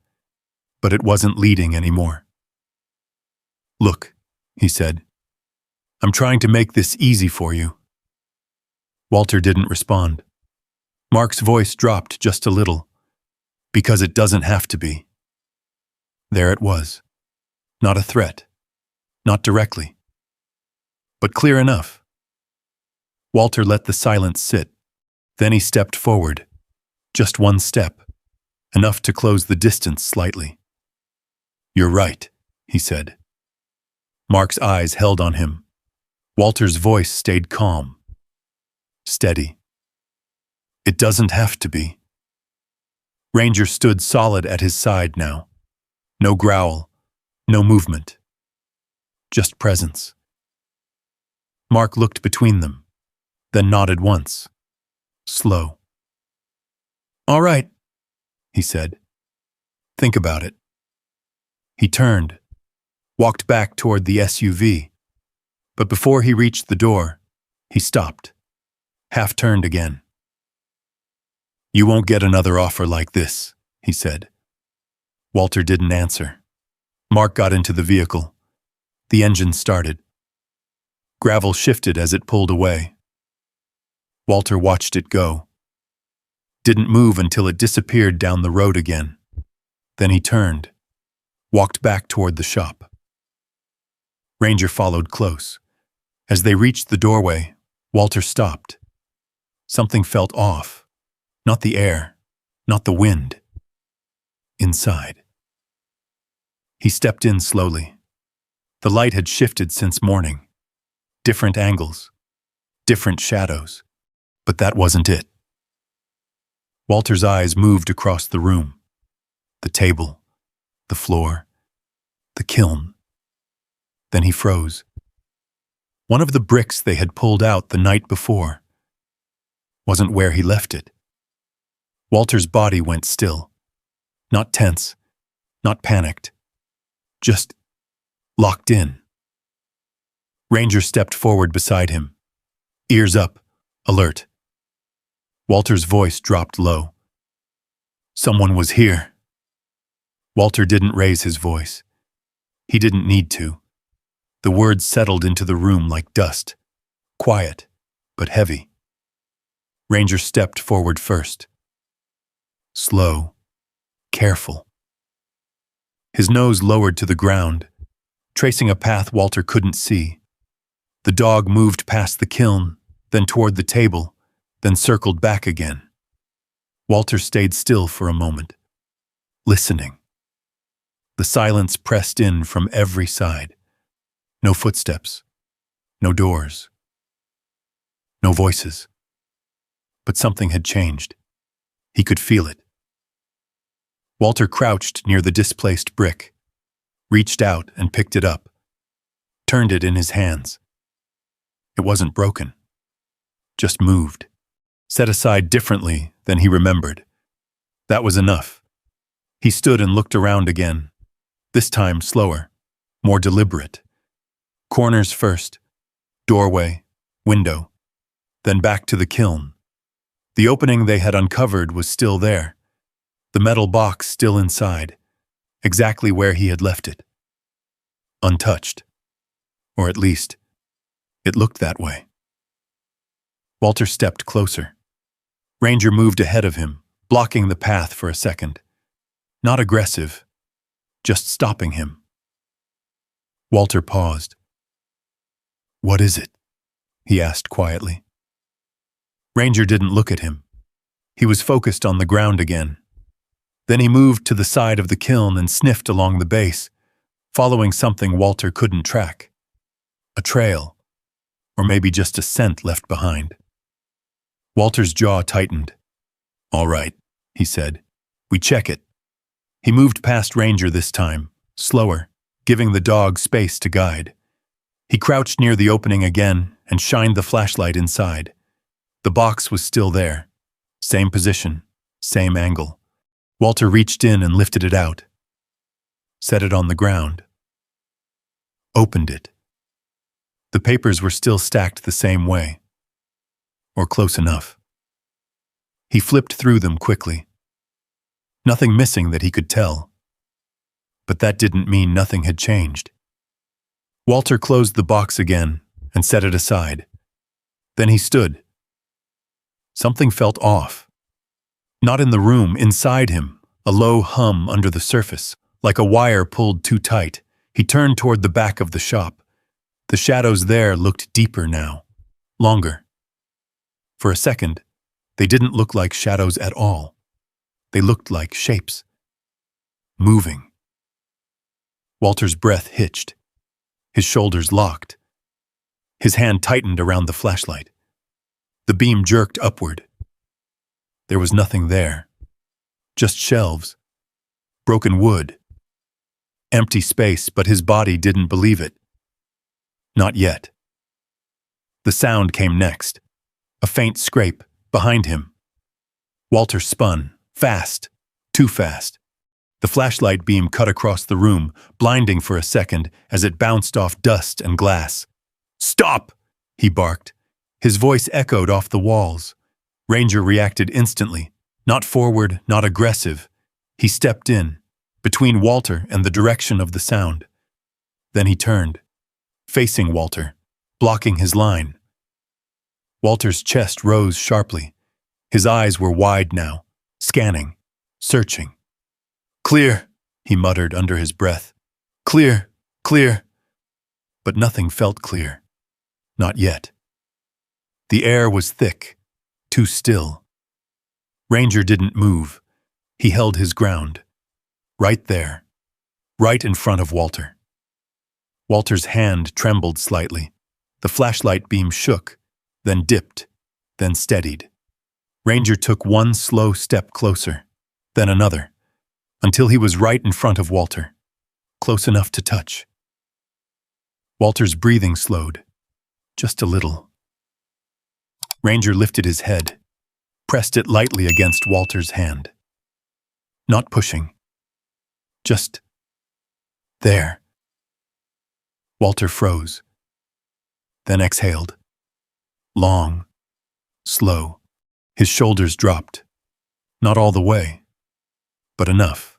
but it wasn't leading anymore. Look, he said. I'm trying to make this easy for you. Walter didn't respond. Mark's voice dropped just a little, because it doesn't have to be. There it was. Not a threat. Not directly. But clear enough. Walter let the silence sit. Then he stepped forward. Just one step. Enough to close the distance slightly. You're right, he said. Mark's eyes held on him. Walter's voice stayed calm. Steady. It doesn't have to be. Ranger stood solid at his side now. No growl, no movement. Just presence. Mark looked between them, then nodded once. Slow. All right, he said. Think about it. He turned, walked back toward the SUV, but before he reached the door, he stopped, half-turned again. You won't get another offer like this, he said. Walter didn't answer. Mark got into the vehicle. The engine started. Gravel shifted as it pulled away. Walter watched it go. Didn't move until it disappeared down the road again. Then he turned, walked back toward the shop. Ranger followed close. As they reached the doorway, Walter stopped. Something felt off. Not the air, not the wind. Inside. He stepped in slowly. The light had shifted since morning. Different angles, different shadows. But that wasn't it. Walter's eyes moved across the room. The table, the floor, the kiln. Then he froze. One of the bricks they had pulled out the night before wasn't where he left it. Walter's body went still. Not tense, not panicked. Just locked in. Ranger stepped forward beside him, ears up, alert. Walter's voice dropped low. Someone was here. Walter didn't raise his voice. He didn't need to. The words settled into the room like dust, quiet, but heavy. Ranger stepped forward first. Slow, careful. His nose lowered to the ground, tracing a path Walter couldn't see. The dog moved past the kiln, then toward the table, then circled back again. Walter stayed still for a moment, listening. The silence pressed in from every side. No footsteps, no doors, no voices. But something had changed. He could feel it. Walter crouched near the displaced brick, reached out and picked it up, turned it in his hands. It wasn't broken, just moved, set aside differently than he remembered. That was enough. He stood and looked around again, this time slower, more deliberate. Corners first, doorway, window, then back to the kiln. The opening they had uncovered was still there, the metal box still inside, exactly where he had left it. Untouched. Or at least, it looked that way. Walter stepped closer. Ranger moved ahead of him, blocking the path for a second. Not aggressive, just stopping him. Walter paused. "What is it?" he asked quietly. Ranger didn't look at him. He was focused on the ground again. Then he moved to the side of the kiln and sniffed along the base, following something Walter couldn't track. A trail, or maybe just a scent left behind. Walter's jaw tightened. "All right," he said. "We check it." He moved past Ranger this time, slower, giving the dog space to guide. He crouched near the opening again and shined the flashlight inside. The box was still there. Same position, same angle. Walter reached in and lifted it out. Set it on the ground. Opened it. The papers were still stacked the same way. Or close enough. He flipped through them quickly. Nothing missing that he could tell. But that didn't mean nothing had changed. Walter closed the box again and set it aside. Then he stood. Something felt off. Not in the room, inside him, a low hum under the surface, like a wire pulled too tight. He turned toward the back of the shop. The shadows there looked deeper now, longer. For a second, they didn't look like shadows at all. They looked like shapes. Moving. Walter's breath hitched. His shoulders locked. His hand tightened around the flashlight. The beam jerked upward. There was nothing there. Just shelves. Broken wood. Empty space, but his body didn't believe it. Not yet. The sound came next. A faint scrape, behind him. Walter spun, fast, too fast. The flashlight beam cut across the room, blinding for a second as it bounced off dust and glass. "Stop!" he barked. His voice echoed off the walls. Ranger reacted instantly, not forward, not aggressive. He stepped in, between Walter and the direction of the sound. Then he turned, facing Walter, blocking his line. Walter's chest rose sharply. His eyes were wide now, scanning, searching. "Clear," he muttered under his breath. "Clear, clear." But nothing felt clear. Not yet. The air was thick, too still. Ranger didn't move. He held his ground. Right there, right in front of Walter. Walter's hand trembled slightly. The flashlight beam shook, then dipped, then steadied. Ranger took one slow step closer, then another, until he was right in front of Walter, close enough to touch. Walter's breathing slowed, just a little. Ranger lifted his head, pressed it lightly against Walter's hand. Not pushing. Just there. Walter froze, then exhaled. Long, slow. His shoulders dropped. Not all the way, but enough.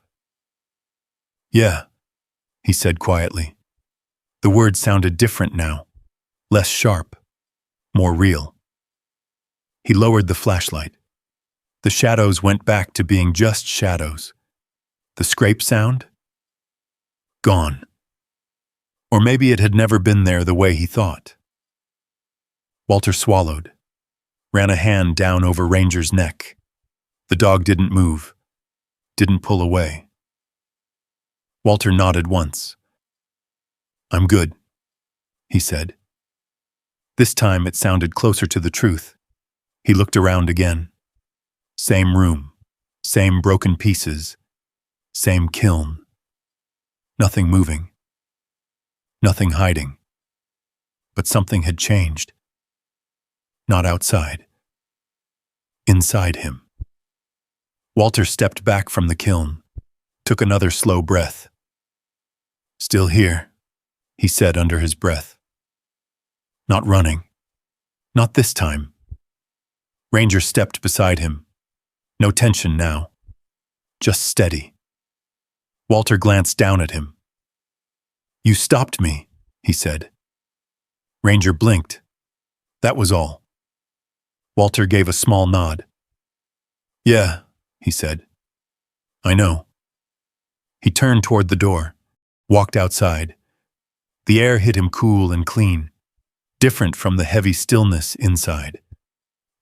Yeah, he said quietly. The words sounded different now, less sharp, more real. He lowered the flashlight. The shadows went back to being just shadows. The scrape sound? Gone. Or maybe it had never been there the way he thought. Walter swallowed, ran a hand down over Ranger's neck. The dog didn't move, didn't pull away. Walter nodded once. I'm good, he said. This time it sounded closer to the truth. He looked around again. Same room, same broken pieces, same kiln. Nothing moving. Nothing hiding. But something had changed. Not outside. Inside him. Walter stepped back from the kiln, took another slow breath. Still here, he said under his breath. Not running. Not this time. Ranger stepped beside him. No tension now. Just steady. Walter glanced down at him. You stopped me, he said. Ranger blinked. That was all. Walter gave a small nod. Yeah, he said. I know. He turned toward the door, walked outside. The air hit him cool and clean, different from the heavy stillness inside.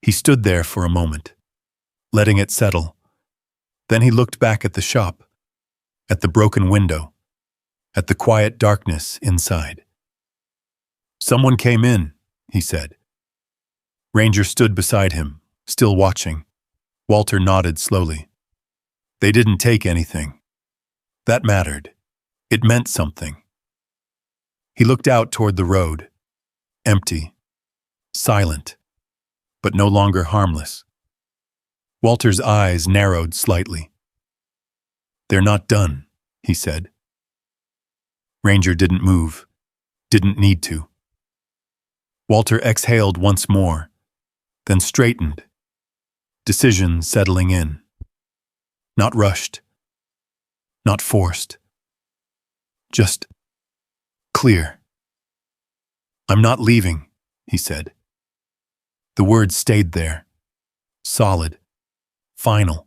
He stood there for a moment, letting it settle. Then he looked back at the shop, at the broken window, at the quiet darkness inside. Someone came in, he said. Ranger stood beside him, still watching. Walter nodded slowly. They didn't take anything. That mattered. It meant something. He looked out toward the road, empty, silent, but no longer harmless. Walter's eyes narrowed slightly. They're not done, he said. Ranger didn't move, didn't need to. Walter exhaled once more, then straightened, decision settling in. Not rushed, not forced. Just clear. I'm not leaving, he said. The words stayed there, solid, final.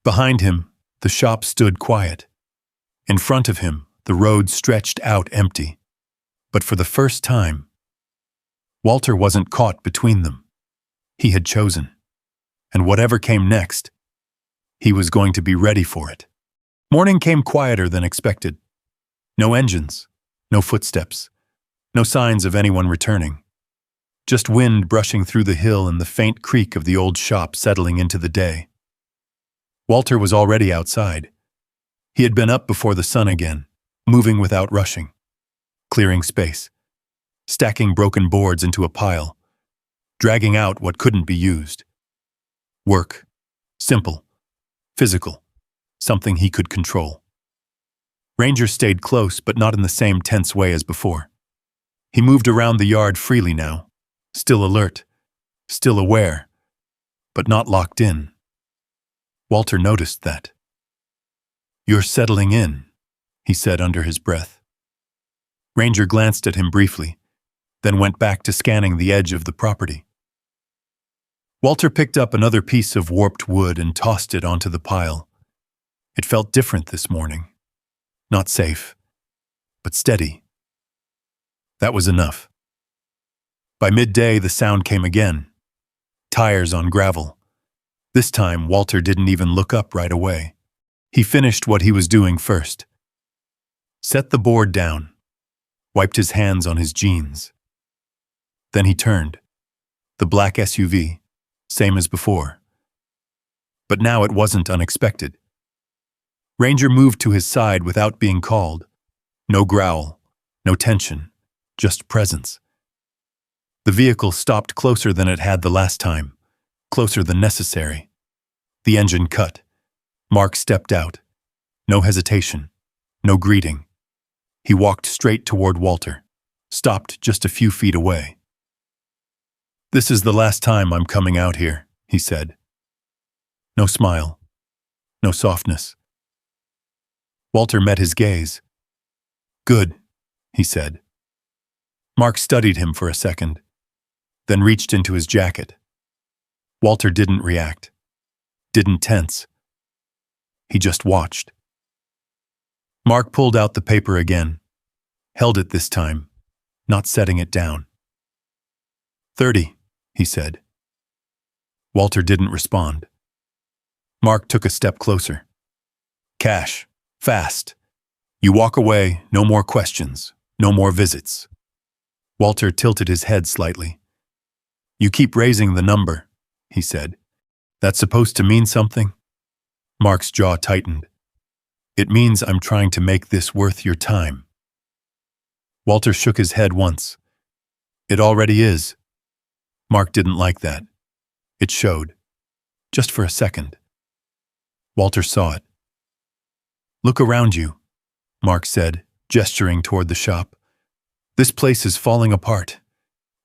Behind him, the shop stood quiet. In front of him, the road stretched out empty. But for the first time, Walter wasn't caught between them. He had chosen. And whatever came next, he was going to be ready for it. Morning came quieter than expected. No engines, no footsteps, no signs of anyone returning. Just wind brushing through the hill and the faint creak of the old shop settling into the day. Walter was already outside. He had been up before the sun again, moving without rushing, clearing space, stacking broken boards into a pile, dragging out what couldn't be used. Work, simple, physical, something he could control. Ranger stayed close, but not in the same tense way as before. He moved around the yard freely now, still alert, still aware, but not locked in. Walter noticed that. You're settling in, he said under his breath. Ranger glanced at him briefly, then went back to scanning the edge of the property. Walter picked up another piece of warped wood and tossed it onto the pile. It felt different this morning. Not safe, but steady. That was enough. By midday, the sound came again. Tires on gravel. This time, Walter didn't even look up right away. He finished what he was doing first. Set the board down, wiped his hands on his jeans. Then he turned. The black SUV, same as before. But now it wasn't unexpected. Ranger moved to his side without being called. No growl, no tension, just presence. The vehicle stopped closer than it had the last time, closer than necessary. The engine cut. Mark stepped out. No hesitation, no greeting. He walked straight toward Walter, stopped just a few feet away. "This is the last time I'm coming out here," he said. No smile, no softness. Walter met his gaze. "Good," he said. Mark studied him for a second, then reached into his jacket. Walter didn't react, didn't tense. He just watched. Mark pulled out the paper again, held it this time, not setting it down. 30, he said. Walter didn't respond. Mark took a step closer. "Cash, fast. You walk away, no more questions, no more visits." Walter tilted his head slightly. "You keep raising the number," he said. "That's supposed to mean something?" Mark's jaw tightened. "It means I'm trying to make this worth your time." Walter shook his head once. "It already is." Mark didn't like that. It showed. Just for a second. Walter saw it. "Look around you," Mark said, gesturing toward the shop. "This place is falling apart.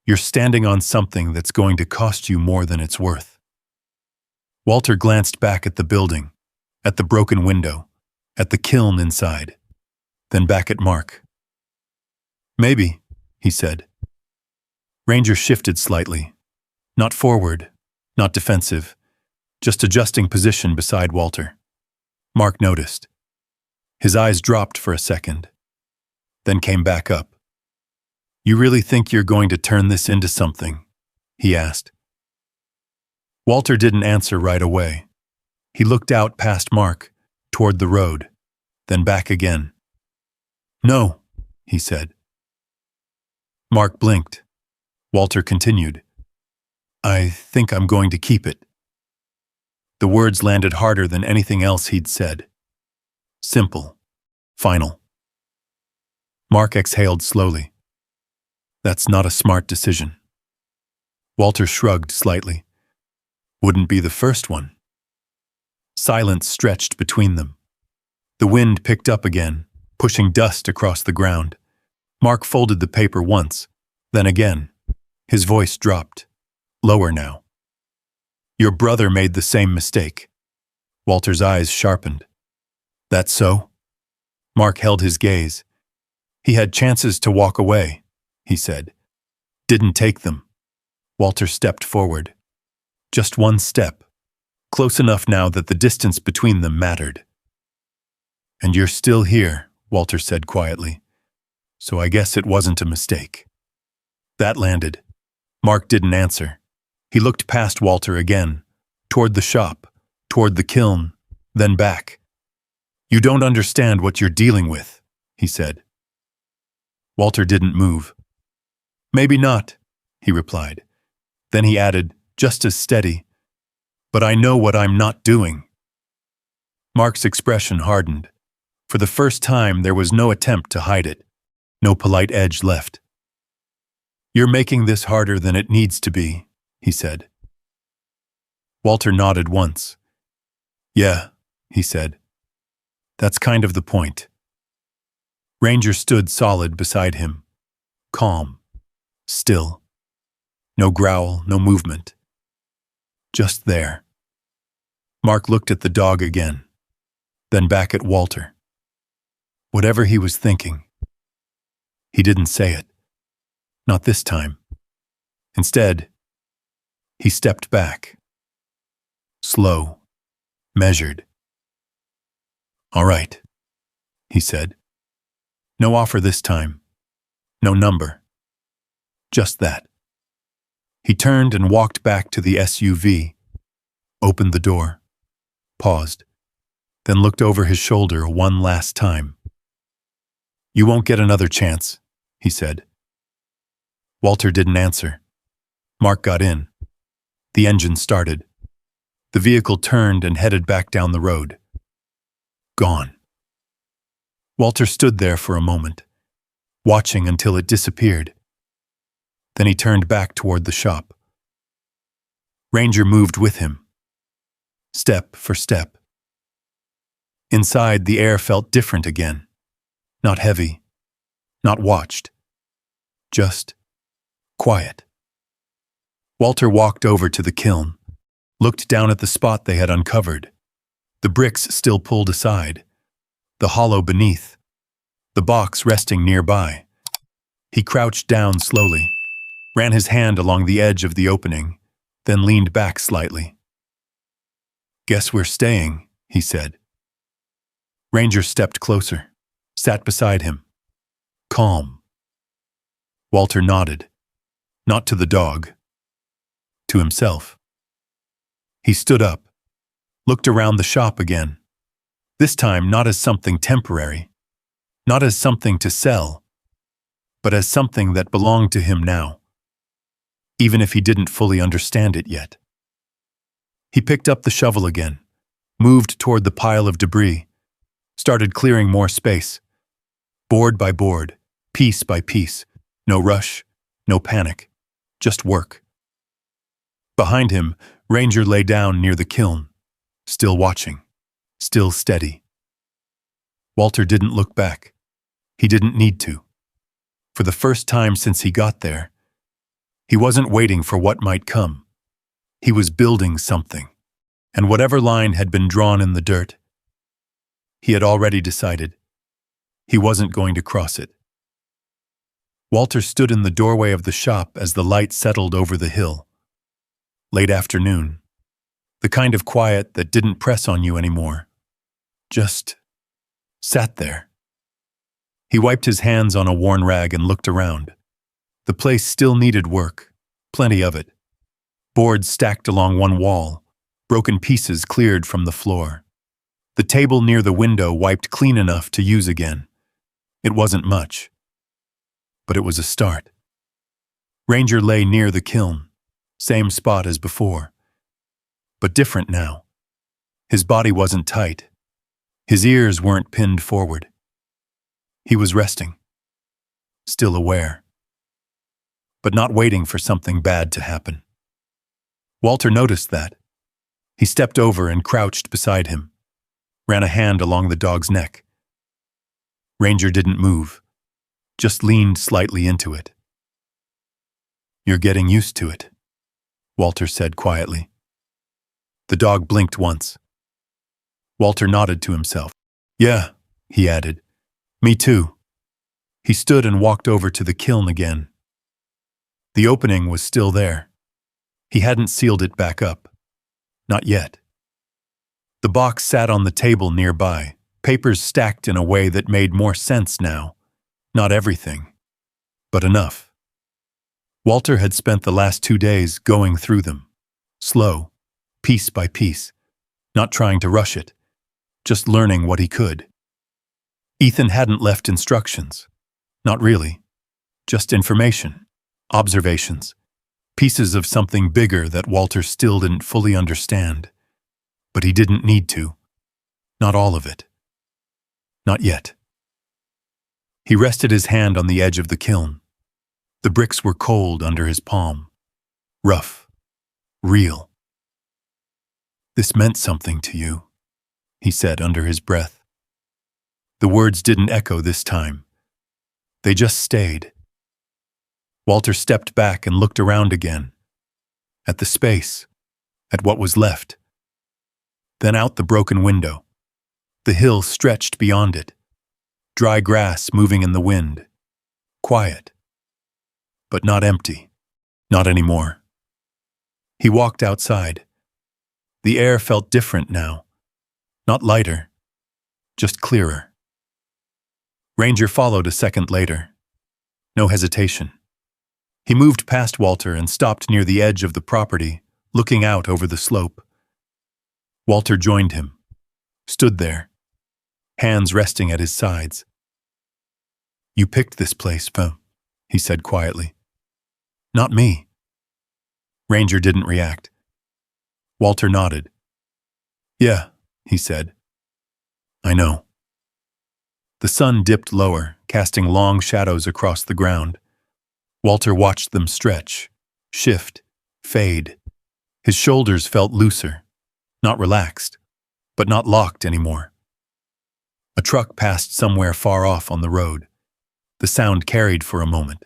You're standing on something that's going to cost you more than it's worth." Walter glanced back at the building, at the broken window, at the kiln inside, then back at Mark. "Maybe," he said. Ranger shifted slightly. Not forward, not defensive, just adjusting position beside Walter. Mark noticed. His eyes dropped for a second, then came back up. "You really think you're going to turn this into something?" he asked. Walter didn't answer right away. He looked out past Mark, toward the road, then back again. "No," he said. Mark blinked. Walter continued. "I think I'm going to keep it." The words landed harder than anything else he'd said. Simple. Final. Mark exhaled slowly. "That's not a smart decision." Walter shrugged slightly. "Wouldn't be the first one." Silence stretched between them. The wind picked up again, pushing dust across the ground. Mark folded the paper once, then again. His voice dropped, lower now. "Your brother made the same mistake." Walter's eyes sharpened. "That so?" Mark held his gaze. "He had chances to walk away," he said. "Didn't take them." Walter stepped forward. Just one step, close enough now that the distance between them mattered. "And you're still here," Walter said quietly. "So I guess it wasn't a mistake." That landed. Mark didn't answer. He looked past Walter again, toward the shop, toward the kiln, then back. "You don't understand what you're dealing with," he said. Walter didn't move. "Maybe not," he replied. Then he added, just as steady, "But I know what I'm not doing." Mark's expression hardened. For the first time, there was no attempt to hide it, no polite edge left. "You're making this harder than it needs to be," he said. Walter nodded once. "Yeah," he said. "That's kind of the point." Ranger stood solid beside him, calm, still. No growl, no movement. Just there. Mark looked at the dog again, then back at Walter. Whatever he was thinking, he didn't say it. Not this time. Instead, he stepped back. Slow, measured. "All right," he said. "No offer this time. No number. Just that." He turned and walked back to the SUV, opened the door, paused, then looked over his shoulder one last time. "You won't get another chance," he said. Walter didn't answer. Mark got in. The engine started. The vehicle turned and headed back down the road. Gone. Walter stood there for a moment, watching until it disappeared. Then he turned back toward the shop. Ranger moved with him, step for step. Inside, the air felt different again. Not heavy, not watched, just quiet. Walter walked over to the kiln, looked down at the spot they had uncovered, the bricks still pulled aside, the hollow beneath, the box resting nearby. He crouched down slowly, ran his hand along the edge of the opening, then leaned back slightly. "Guess we're staying," he said. Ranger stepped closer, sat beside him, calm. Walter nodded, not to the dog, to himself. He stood up, looked around the shop again, this time not as something temporary, not as something to sell, but as something that belonged to him now, even if he didn't fully understand it yet. He picked up the shovel again, moved toward the pile of debris, started clearing more space, board by board, piece by piece, no rush, no panic, just work. Behind him, Ranger lay down near the kiln, still watching, still steady. Walter didn't look back. He didn't need to. For the first time since he got there, he wasn't waiting for what might come. He was building something, and whatever line had been drawn in the dirt, he had already decided he wasn't going to cross it. Walter stood in the doorway of the shop as the light settled over the hill. Late afternoon, the kind of quiet that didn't press on you anymore, just sat there. He wiped his hands on a worn rag and looked around. The place still needed work, plenty of it. Boards stacked along one wall, broken pieces cleared from the floor. The table near the window wiped clean enough to use again. It wasn't much, but it was a start. Ranger lay near the kiln, same spot as before, but different now. His body wasn't tight. His ears weren't pinned forward. He was resting, still aware, but not waiting for something bad to happen. Walter noticed that. He stepped over and crouched beside him, ran a hand along the dog's neck. Ranger didn't move, just leaned slightly into it. "You're getting used to it," Walter said quietly. The dog blinked once. Walter nodded to himself. "Yeah," he added. "Me too." He stood and walked over to the kiln again. The opening was still there. He hadn't sealed it back up. Not yet. The box sat on the table nearby, papers stacked in a way that made more sense now. Not everything, but enough. Walter had spent the last 2 days going through them, slow, piece by piece, not trying to rush it, just learning what he could. Ethan hadn't left instructions. Not really. Just information, observations, pieces of something bigger that Walter still didn't fully understand. But he didn't need to. Not all of it. Not yet. He rested his hand on the edge of the kiln. The bricks were cold under his palm. Rough. Real. "This meant something to you," he said under his breath. The words didn't echo this time. They just stayed. Walter stepped back and looked around again. At the space. At what was left. Then out the broken window. The hill stretched beyond it. Dry grass moving in the wind. Quiet. But not empty. Not anymore. He walked outside. The air felt different now. Not lighter. Just clearer. Ranger followed a second later. No hesitation. He moved past Walter and stopped near the edge of the property, looking out over the slope. Walter joined him, stood there, hands resting at his sides. "You picked this place, Fem," he said quietly. "Not me." Ranger didn't react. Walter nodded. "Yeah," he said. "I know." The sun dipped lower, casting long shadows across the ground. Walter watched them stretch, shift, fade. His shoulders felt looser, not relaxed, but not locked anymore. A truck passed somewhere far off on the road. The sound carried for a moment.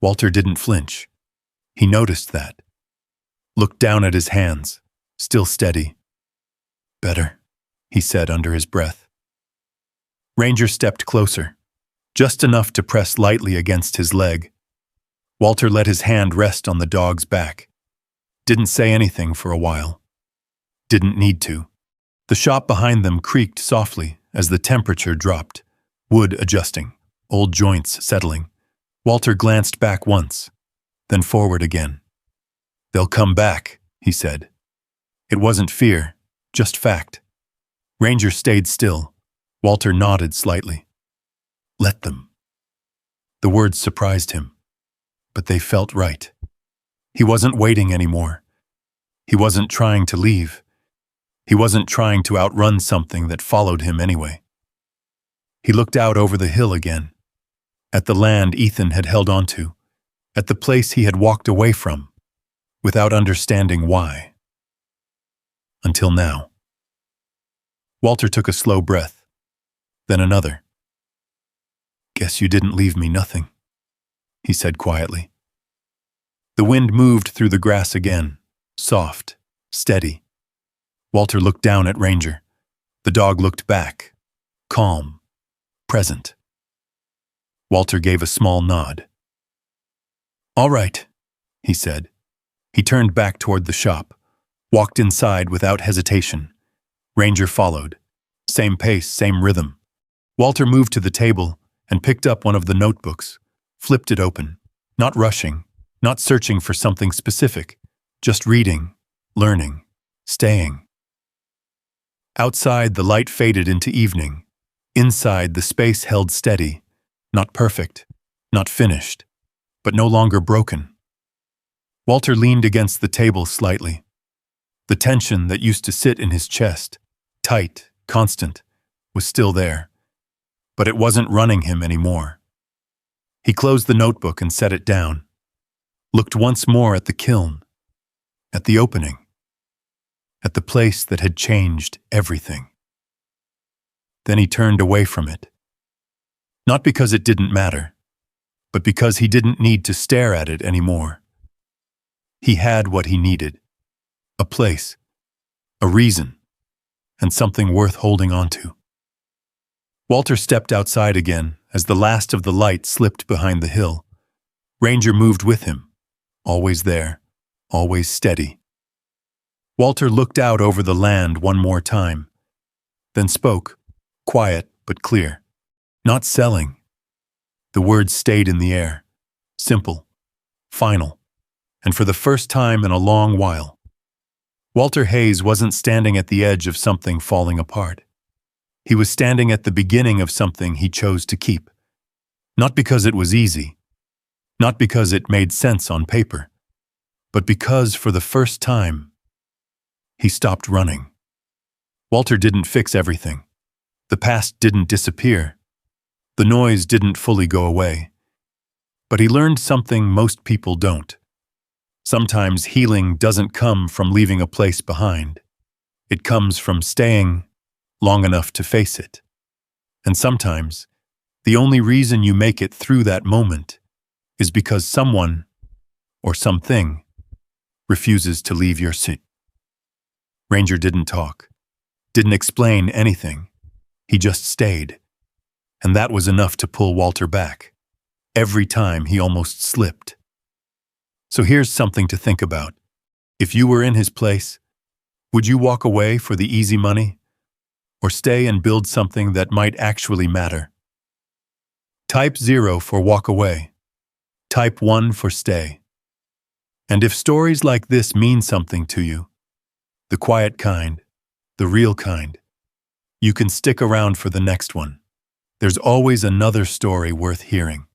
Walter didn't flinch. He noticed that. Looked down at his hands, still steady. "Better," he said under his breath. Ranger stepped closer, just enough to press lightly against his leg. Walter let his hand rest on the dog's back. Didn't say anything for a while. Didn't need to. The shop behind them creaked softly as the temperature dropped, wood adjusting, old joints settling. Walter glanced back once, then forward again. "They'll come back," he said. It wasn't fear, just fact. Ranger stayed still. Walter nodded slightly. "Let them." The words surprised him, but they felt right. He wasn't waiting anymore. He wasn't trying to leave. He wasn't trying to outrun something that followed him anyway. He looked out over the hill again, at the land Ethan had held onto, at the place he had walked away from, without understanding why. Until now. Walter took a slow breath, then another. "Guess you didn't leave me nothing," he said quietly. The wind moved through the grass again, soft, steady. Walter looked down at Ranger. The dog looked back, calm, present. Walter gave a small nod. "All right," he said. He turned back toward the shop, walked inside without hesitation. Ranger followed. Same pace, same rhythm. Walter moved to the table and picked up one of the notebooks, flipped it open, not rushing, not searching for something specific, just reading, learning, staying. Outside, the light faded into evening. Inside, the space held steady, not perfect, not finished, but no longer broken. Walter leaned against the table slightly. The tension that used to sit in his chest, tight, constant, was still there, but it wasn't running him anymore. He closed the notebook and set it down, looked once more at the kiln, at the opening, at the place that had changed everything. Then he turned away from it. Not because it didn't matter, but because he didn't need to stare at it anymore. He had what he needed. A place, a reason, and something worth holding on to. Walter stepped outside again as the last of the light slipped behind the hill. Ranger moved with him, always there, always steady. Walter looked out over the land one more time, then spoke, quiet but clear. Not selling. The words stayed in the air, simple, final, and for the first time in a long while. Walter Hayes wasn't standing at the edge of something falling apart. He was standing at the beginning of something he chose to keep. Not because it was easy, not because it made sense on paper, but because for the first time, he stopped running. Walter didn't fix everything. The past didn't disappear. The noise didn't fully go away. But he learned something most people don't. Sometimes healing doesn't come from leaving a place behind. It comes from staying long enough to face it. And sometimes, the only reason you make it through that moment is because someone, or something, refuses to leave your seat. Ranger didn't talk, didn't explain anything. He just stayed. And that was enough to pull Walter back. Every time he almost slipped. So here's something to think about. If you were in his place, would you walk away for the easy money? Or stay and build something that might actually matter? Type 0 for walk away. Type 1 for stay. And if stories like this mean something to you, the quiet kind, the real kind, you can stick around for the next one. There's always another story worth hearing.